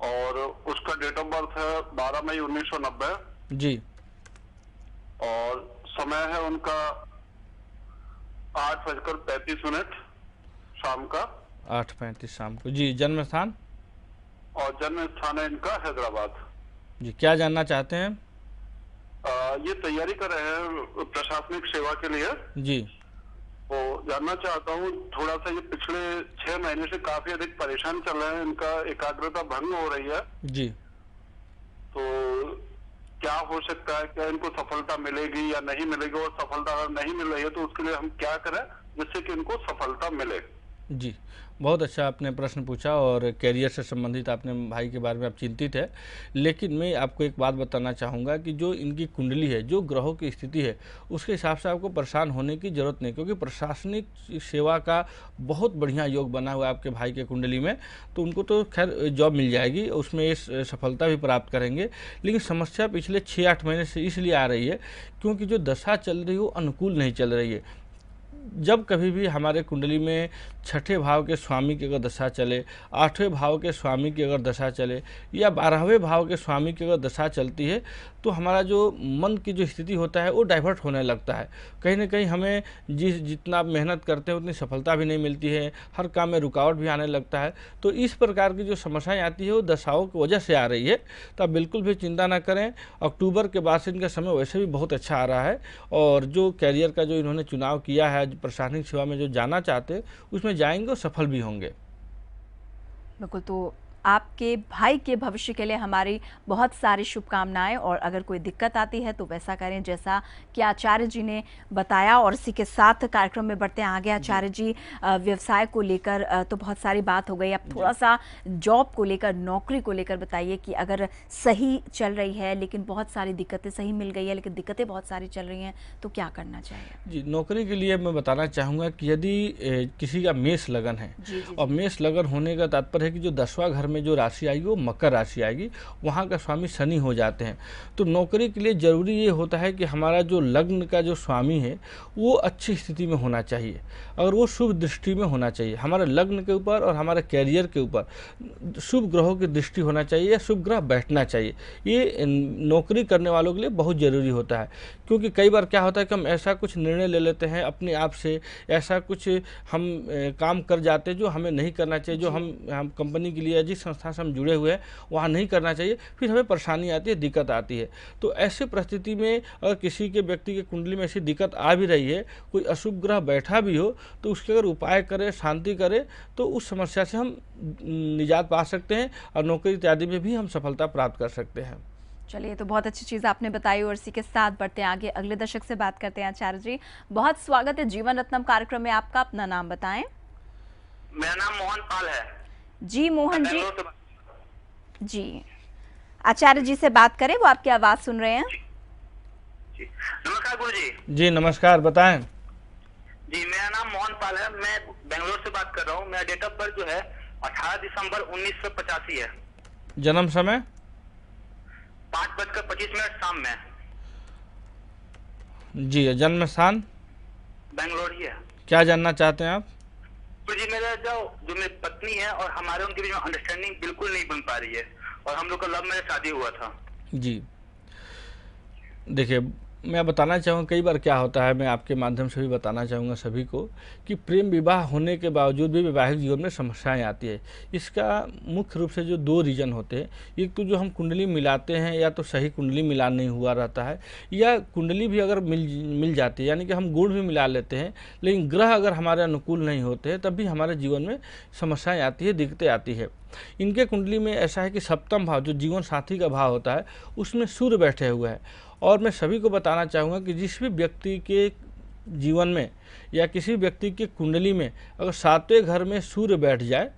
और उसका डेट ऑफ बर्थ है 12 मई 1990 जी, और समय है उनका 8:35 शाम का। 8:35 शाम को जी। जन्म स्थान? और जन्म स्थान है इनका हैदराबाद जी। क्या जानना चाहते हैं? ये तैयारी कर रहे हैं प्रशासनिक सेवा के लिए जी। तो जानना चाहता हूँ, थोड़ा सा ये पिछले 6 महीने से काफी अधिक परेशान चल रहे हैं, इनका एकाग्रता भंग हो रही है जी। तो क्या हो सकता है, क्या इनको सफलता मिलेगी या नहीं मिलेगी, और सफलता अगर नहीं मिल रही है तो उसके लिए हम क्या करें जिससे कि इनको सफलता मिले? जी, बहुत अच्छा आपने प्रश्न पूछा और कैरियर से संबंधित आपने भाई के बारे में आप चिंतित है। लेकिन मैं आपको एक बात बताना चाहूँगा कि जो इनकी कुंडली है, जो ग्रहों की स्थिति है, उसके हिसाब से आपको परेशान होने की ज़रूरत नहीं, क्योंकि प्रशासनिक सेवा का बहुत बढ़िया योग बना हुआ है आपके भाई के कुंडली में, तो उनको तो खैर जॉब मिल जाएगी, उसमें ये सफलता भी प्राप्त करेंगे। लेकिन समस्या पिछले 6-8 महीने से इसलिए आ रही है क्योंकि जो दशा चल रही है वो अनुकूल नहीं चल रही है। जब कभी भी हमारे कुंडली में छठे भाव के स्वामी की अगर दशा चले, 8वें भाव के स्वामी की अगर दशा चले या 12वें भाव के स्वामी की अगर दशा चलती है, तो हमारा जो मन की जो स्थिति होता है वो डाइवर्ट होने लगता है। कहीं ना कहीं हमें जितना मेहनत करते हैं उतनी सफलता भी नहीं मिलती है, हर काम में रुकावट भी आने लगता है। तो इस प्रकार की जो समस्याएं आती है वो दशाओं की वजह से आ रही है। तो आप बिल्कुल भी चिंता ना करें, अक्टूबर के बाद से इनका समय वैसे भी बहुत अच्छा आ रहा है, और जो कैरियर का जो इन्होंने चुनाव किया है, प्रशासनिक सेवा में जो जाना चाहते उसमें जाएंगे और सफल भी होंगे। बिल्कुल, तो आपके भाई के भविष्य के लिए हमारी बहुत सारी शुभकामनाएं, और अगर कोई दिक्कत आती है तो वैसा करें जैसा कि आचार्य जी ने बताया। और इसी के साथ कार्यक्रम में बढ़ते हैं आगे। आचार्य जी, व्यवसाय को लेकर तो बहुत सारी बात हो गई, अब थोड़ा सा जॉब को लेकर, नौकरी को लेकर बताइए कि अगर सही चल रही है लेकिन बहुत सारी दिक्कतें, सही मिल गई है लेकिन दिक्कतें बहुत सारी चल रही हैं, तो क्या करना चाहिए? जी, नौकरी के लिए मैं बताना चाहूँगा कि यदि किसी का मेष लगन है, और मेष लगन होने का तात्पर्य है कि जो 10वां घर में जो राशि आएगी वो मकर राशि आएगी, वहाँ का स्वामी शनि हो जाते हैं। तो नौकरी के लिए ज़रूरी ये होता है कि हमारा जो लग्न का जो स्वामी है वो अच्छी स्थिति में होना चाहिए, और वो शुभ दृष्टि में होना चाहिए। हमारे लग्न के ऊपर और हमारे कैरियर के ऊपर शुभ ग्रहों की दृष्टि होना चाहिए या शुभ ग्रह बैठना चाहिए। ये नौकरी करने वालों के लिए बहुत ज़रूरी होता है, क्योंकि कई बार क्या होता है कि हम ऐसा कुछ निर्णय ले लेते हैं अपने आप से, ऐसा कुछ हम काम कर जाते हैं जो हमें नहीं करना चाहिए, जो हम कंपनी के लिए जिस संस्था से हम जुड़े हुए हैं वहाँ नहीं करना चाहिए, फिर हमें परेशानी आती है, दिक्कत आती है। तो ऐसे परिस्थिति में अगर किसी के व्यक्ति के कुंडली में ऐसी दिक्कत आ भी रही है, कोई अशुभ ग्रह बैठा भी हो, तो उसके अगर उपाय करें, शांति करें, तो उस समस्या से हम निजात पा सकते हैं और नौकरी इत्यादि में भी हम सफलता प्राप्त कर सकते हैं। चलिए, तो बहुत अच्छी चीज़ आपने बताई, और इसी के साथ बढ़ते हैं आगे, अगले दर्शक से बात करते हैं। आचार्य जी, बहुत स्वागत है जीवन रत्नम कार्यक्रम में आपका। अपना नाम बताएं। मेरा नाम मोहन पाल है। जी मोहन जी, आचार्य जी से बात करें, वो आपकी आवाज सुन रहे हैं। जी। नमस्कार गुरु जी। जी नमस्कार, बताएं। जी, मेरा नाम मोहन पाल है, मैं बेंगलोर से बात कर रहा हूँ। मेरा डेट ऑफ बर्थ जो है 18 दिसंबर 1985 है। जन्म समय 5:25 शाम में। जी, जन्म स्थान बेंगलोर ही है। क्या जानना चाहते हैं आप? तो जी, मेरा जो मेरी पत्नी है और हमारे उनके बीच में अंडरस्टैंडिंग बिल्कुल नहीं बन पा रही है, और हम लोग का लव मैरिज शादी हुआ था। जी, देखिए मैं बताना चाहूँगा, कई बार क्या होता है, मैं आपके माध्यम से भी बताना चाहूँगा सभी को कि प्रेम विवाह होने के बावजूद भी वैवाहिक जीवन में समस्याएं आती है। इसका मुख्य रूप से जो 2 रीज़न होते हैं, एक तो जो हम कुंडली मिलाते हैं, या तो सही कुंडली मिलान नहीं हुआ रहता है, या कुंडली भी अगर मिल जाती है, यानी कि हम गुण भी मिला लेते हैं, लेकिन ग्रह अगर हमारे अनुकूल नहीं होते हैं, तब भी हमारे जीवन में समस्याएँ आती है, दिक्कतें आती है। इनके कुंडली में ऐसा है कि सप्तम भाव जो जीवन साथी का भाव होता है उसमें सूर्य बैठे हुए हैं। और मैं सभी को बताना चाहूँगा कि जिस भी व्यक्ति के जीवन में या किसी व्यक्ति की कुंडली में अगर 7वें घर में सूर्य बैठ जाए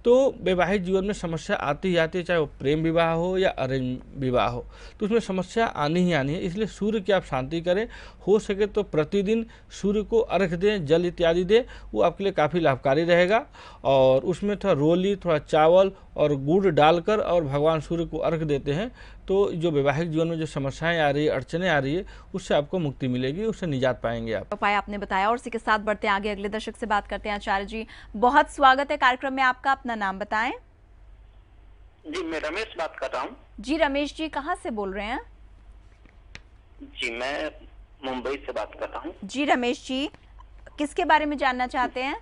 तो वैवाहिक जीवन में समस्या आती ही आती है, चाहे वो प्रेम विवाह हो या अरेंज विवाह हो, तो उसमें समस्या आनी ही आनी है। इसलिए सूर्य की आप शांति करें, हो सके तो प्रतिदिन सूर्य को अर्घ दें, जल इत्यादि दें, वो आपके लिए काफ़ी लाभकारी रहेगा। और उसमें थोड़ा रोली, थोड़ा चावल और गुड़ डालकर और भगवान सूर्य को अर्घ देते हैं, तो जो वैवाहिक जीवन में जो समस्याएं आ रही है, अड़चने आ रही है, उससे आपको मुक्ति मिलेगी, उससे निजात पाएंगे आप। उपाय आपने बताया, और इसी के साथ बढ़ते हैं आगे, अगले दर्शक से बात करते हैं। आचार्य जी, बहुत स्वागत है कार्यक्रम में आपका। अपना नाम बताएं। जी, मैं रमेश बात कर रहा हूँ। जी रमेश जी, कहाँ से बोल रहे हैं? जी, मैं मुंबई से बात कर रहा हूँ। जी रमेश जी, किसके बारे में जानना चाहते हैं?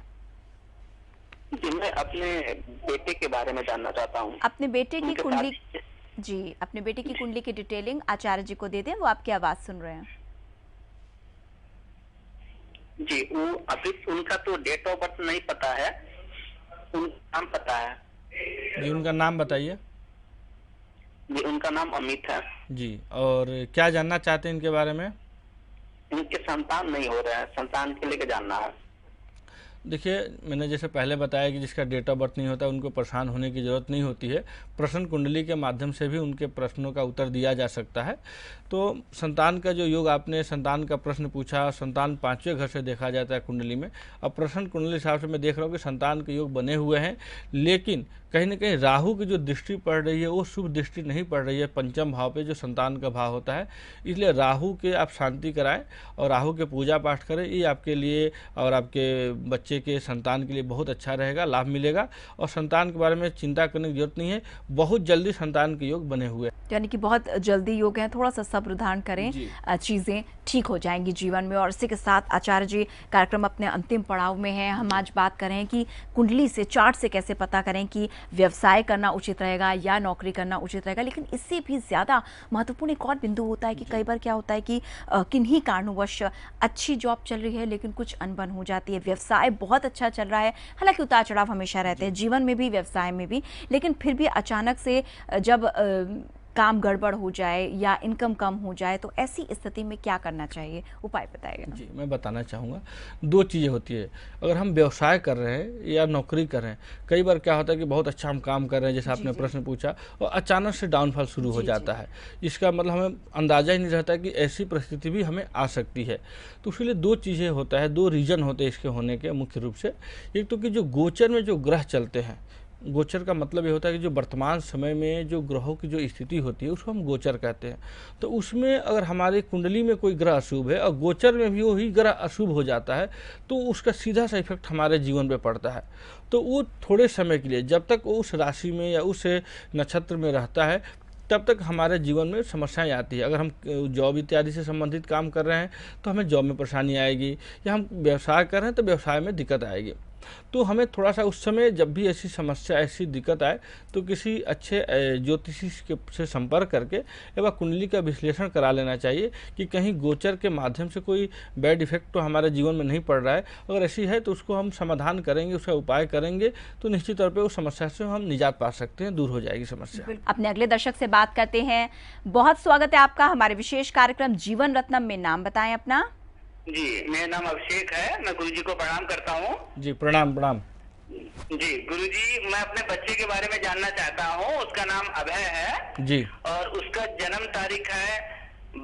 जी, मैं अपने बेटे के बारे में जानना चाहता हूँ। अपने बेटे की कुंडली, जी अपने बेटे की कुंडली की डिटेलिंग आचार्य जी को दे दें, वो आपकी आवाज सुन रहे हैं। जी, वो अभी उनका तो डेट ऑफ बर्थ नहीं पता है, उनका नाम पता है। जी, उनका नाम बताइए। जी, उनका नाम अमित है। जी, और क्या जानना चाहते हैं इनके बारे में? इनके संतान नहीं हो रहा है, संतान के लेके जानना है। देखिए, मैंने जैसे पहले बताया कि जिसका डेट ऑफ बर्थ नहीं होता उनको परेशान होने की ज़रूरत नहीं होती है। प्रश्न कुंडली के माध्यम से भी उनके प्रश्नों का उत्तर दिया जा सकता है। तो संतान का जो योग, आपने संतान का प्रश्न पूछा, संतान 5वें घर से देखा जाता है कुंडली में। अब प्रश्न कुंडली हिसाब से मैं देख रहा हूँ कि संतान के योग बने हुए हैं, लेकिन कहीं ना कहीं राहु की जो दृष्टि पड़ रही है वो शुभ दृष्टि नहीं पड़ रही है पंचम भाव पे, जो संतान का भाव होता है। इसलिए राहु के आप शांति कराएं और राहु के पूजा पाठ करें, ये आपके लिए और आपके बच्चे के संतान के लिए बहुत अच्छा रहेगा, लाभ मिलेगा। और संतान के बारे में चिंता करने की जरूरत नहीं है, बहुत जल्दी संतान के योग बने हुए हैं। यानी कि बहुत जल्दी योग है, थोड़ा सा सब्र धारण करें, चीज़ें ठीक हो जाएंगी जीवन में। और इसी के साथ आचार्य जी, कार्यक्रम अपने अंतिम पड़ाव में है। हम आज बात करें कि कुंडली से, चार्ट से कैसे पता करें कि व्यवसाय करना उचित रहेगा या नौकरी करना उचित रहेगा। लेकिन इससे भी ज़्यादा महत्वपूर्ण एक और बिंदु होता है कि कई बार क्या होता है कि किन्हीं कारणवश अच्छी जॉब चल रही है लेकिन कुछ अनबन हो जाती है, व्यवसाय बहुत अच्छा चल रहा है, हालांकि उतार चढ़ाव हमेशा रहते हैं जीवन में भी, व्यवसाय में भी, लेकिन फिर भी अचानक से जब काम गड़बड़ हो जाए या इनकम कम हो जाए तो ऐसी स्थिति में क्या करना चाहिए, उपाय बताइएगा। जी, मैं बताना चाहूँगा। दो चीज़ें होती है, अगर हम व्यवसाय कर रहे हैं या नौकरी कर रहे हैं, कई बार क्या होता है कि बहुत अच्छा हम काम कर रहे हैं, जैसे आपने प्रश्न पूछा, और अचानक से डाउनफॉल शुरू हो जाता है। इसका मतलब हमें अंदाज़ा ही नहीं रहता कि ऐसी परिस्थिति भी हमें आ सकती है। तो इसलिए दो चीज़ें होता है, दो रीज़न होते हैं इसके होने के मुख्य रूप से। एक तो कि जो गोचर में जो ग्रह चलते हैं, गोचर का मतलब ये होता है कि जो वर्तमान समय में जो ग्रहों की जो स्थिति होती है उसको हम गोचर कहते हैं। तो उसमें अगर हमारी कुंडली में कोई ग्रह अशुभ है और गोचर में भी वही ग्रह अशुभ हो जाता है तो उसका सीधा सा इफेक्ट हमारे जीवन पे पड़ता है। तो वो थोड़े समय के लिए, जब तक वो उस राशि में या उस नक्षत्र में रहता है, तब तक हमारे जीवन में समस्याएं आती है। अगर हम जॉब इत्यादि से संबंधित काम कर रहे हैं तो हमें जॉब में परेशानी आएगी, या हम व्यवसाय कर रहे हैं तो व्यवसाय में दिक्कत आएगी। तो हमें थोड़ा सा उस समय जब भी ऐसी समस्या, ऐसी दिक्कत आए तो किसी अच्छे ज्योतिषी से संपर्क करके एक बार कुंडली का विश्लेषण करा लेना चाहिए कि कहीं गोचर के माध्यम से कोई बैड इफेक्ट तो हमारे जीवन में नहीं पड़ रहा है। अगर ऐसी है तो उसको हम समाधान करेंगे, उसका उपाय करेंगे तो निश्चित तौर पर उस समस्या से हम निजात पा सकते हैं, दूर हो जाएगी समस्या। अपने अगले दर्शक से बात करते हैं। बहुत स्वागत है आपका हमारे विशेष कार्यक्रम जीवन रत्नम में। नाम बताएं अपना। जी, मेरा नाम अभिषेक है, मैं गुरुजी को प्रणाम करता हूँ। जी, प्रणाम प्रणाम। जी गुरुजी, मैं अपने बच्चे के बारे में जानना चाहता हूँ। उसका नाम अभय है जी, और उसका जन्म तारीख है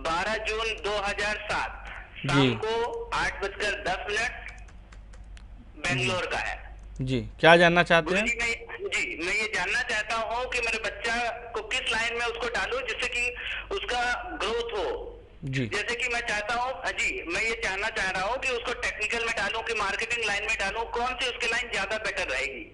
12 जून 2007, जी, शाम को 8:10 बेंगलोर का है। जी, क्या जानना चाहते हैं? जी, मैं ये जानना चाहता हूँ कि मेरे बच्चा को किस लाइन में उसको डालूं जिससे कि उसका ग्रोथ हो। जी, जैसे कि मैं चाहता हूँ, जी मैं ये जानना चाह रहा हूँ कि उसको टेक्निकल में डालूं कि मार्केटिंग लाइन में डालूं, कौन सी उसकी लाइन ज्यादा बेटर रहेगी?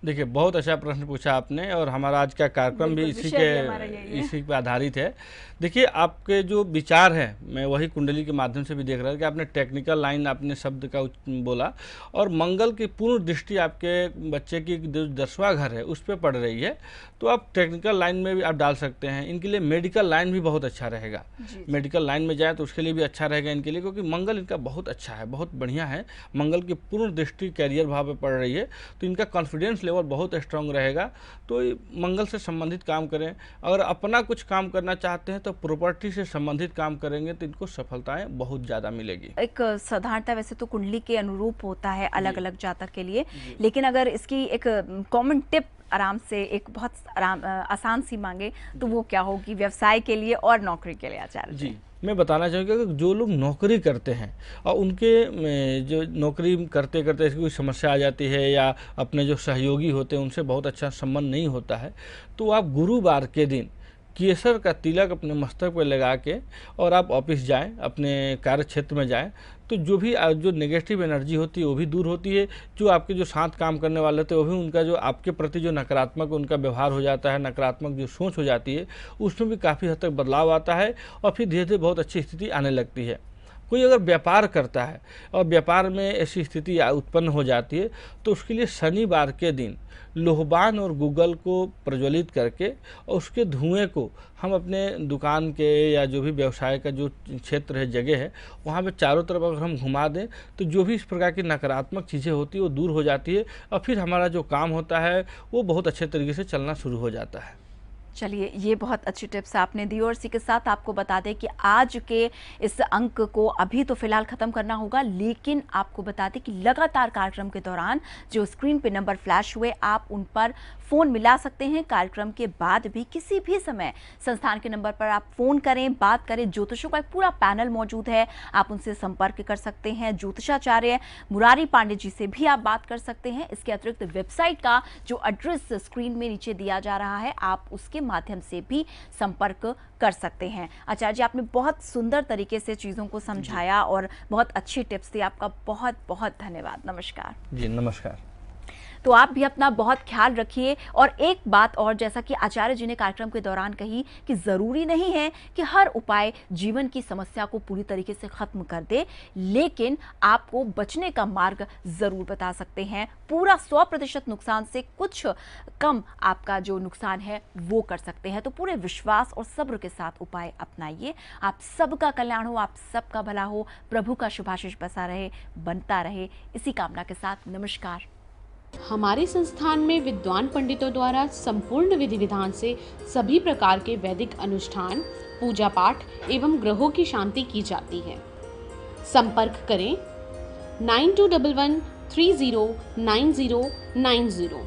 देखिए, बहुत अच्छा प्रश्न पूछा आपने और हमारा आज का कार्यक्रम भी इसी पे आधारित है। देखिए, आपके जो विचार हैं, मैं वही कुंडली के माध्यम से भी देख रहा था कि आपने टेक्निकल लाइन, आपने शब्द का बोला, और मंगल की पूर्ण दृष्टि आपके बच्चे की जो 10वां घर है उस पर पड़ रही है, तो आप टेक्निकल लाइन में भी आप डाल सकते हैं। इनके लिए मेडिकल लाइन भी बहुत अच्छा रहेगा। मेडिकल लाइन में जाए तो उसके लिए भी अच्छा रहेगा इनके लिए, क्योंकि मंगल इनका बहुत अच्छा है, बहुत बढ़िया है। मंगल की पूर्ण दृष्टि कैरियर भाव में पड़ रही है, तो इनका कॉन्फिडेंस लेवल बहुत स्ट्रांग रहेगा। तो मंगल से संबंधित काम करें। अगर अपना कुछ काम करना चाहते हैं तो प्रॉपर्टी से संबंधित काम करेंगे तो इनको सफलताएं बहुत ज़्यादा मिलेगी। एक साधारणता वैसे तो कुंडली के अनुरूप होता है अलग अलग जातक के लिए, लेकिन अगर इसकी एक कॉमन टिप आराम से, एक बहुत आसान सी मांगे तो वो क्या होगी व्यवसाय के लिए और नौकरी के लिए आचार्य जी? मैं बताना चाहूँगा कि जो लोग नौकरी करते हैं और उनके जो नौकरी करते करते कोई समस्या आ जाती है या अपने जो सहयोगी होते हैं उनसे बहुत अच्छा संबंध नहीं होता है, तो आप गुरुवार के दिन केसर का तिलक अपने मस्तक पर लगा के और आप ऑफिस जाएं, अपने कार्य क्षेत्र में जाएं, तो जो नेगेटिव एनर्जी होती है वो भी दूर होती है। जो आपके जो साथ काम करने वाले होते हैं वो भी, उनका जो आपके प्रति जो नकारात्मक उनका व्यवहार हो जाता है, नकारात्मक जो सोच हो जाती है, उसमें भी काफ़ी हद तक बदलाव आता है और फिर धीरे धीरे बहुत अच्छी स्थिति आने लगती है। कोई अगर व्यापार करता है और व्यापार में ऐसी स्थिति उत्पन्न हो जाती है तो उसके लिए शनिवार के दिन लोहबान और गूगल को प्रज्वलित करके और उसके धुएं को हम अपने दुकान के या जो भी व्यवसाय का जो क्षेत्र है, जगह है, वहाँ पे चारों तरफ अगर हम घुमा दें तो जो भी इस प्रकार की नकारात्मक चीज़ें होती है वो दूर हो जाती है और फिर हमारा जो काम होता है वो बहुत अच्छे तरीके से चलना शुरू हो जाता है। चलिए, ये बहुत अच्छी टिप्स आपने दी और इसी के साथ आपको बता दें कि आज के इस अंक को अभी तो फिलहाल ख़त्म करना होगा, लेकिन आपको बता दें कि लगातार कार्यक्रम के दौरान जो स्क्रीन पे नंबर फ्लैश हुए आप उन पर फ़ोन मिला सकते हैं। कार्यक्रम के बाद भी किसी भी समय संस्थान के नंबर पर आप फ़ोन करें, बात करें। ज्योतिषों का एक पूरा पैनल मौजूद है, आप उनसे संपर्क कर सकते हैं। ज्योतिषाचार्य मुरारी पांडे जी से भी आप बात कर सकते हैं। इसके अतिरिक्त वेबसाइट का जो एड्रेस स्क्रीन में नीचे दिया जा रहा है, आप उसके माध्यम से भी संपर्क कर सकते हैं। आचार्य जी, आपने बहुत सुंदर तरीके से चीज़ों को समझाया और बहुत अच्छी टिप्स दी। आपका बहुत बहुत धन्यवाद। नमस्कार जी। नमस्कार। तो आप भी अपना बहुत ख्याल रखिए। और एक बात और, जैसा कि आचार्य जी ने कार्यक्रम के दौरान कही कि ज़रूरी नहीं है कि हर उपाय जीवन की समस्या को पूरी तरीके से ख़त्म कर दे, लेकिन आपको बचने का मार्ग ज़रूर बता सकते हैं। पूरा 100% नुकसान से कुछ कम आपका जो नुकसान है वो कर सकते हैं। तो पूरे विश्वास और सब्र के साथ उपाय अपनाइए। आप सबका कल्याण हो, आप सबका भला हो, प्रभु का शुभाशीष बसा रहे, बनता रहे, इसी कामना के साथ नमस्कार। हमारे संस्थान में विद्वान पंडितों द्वारा संपूर्ण विधि विधान से सभी प्रकार के वैदिक अनुष्ठान, पूजा पाठ एवं ग्रहों की शांति की जाती है। संपर्क करें 9211 309090।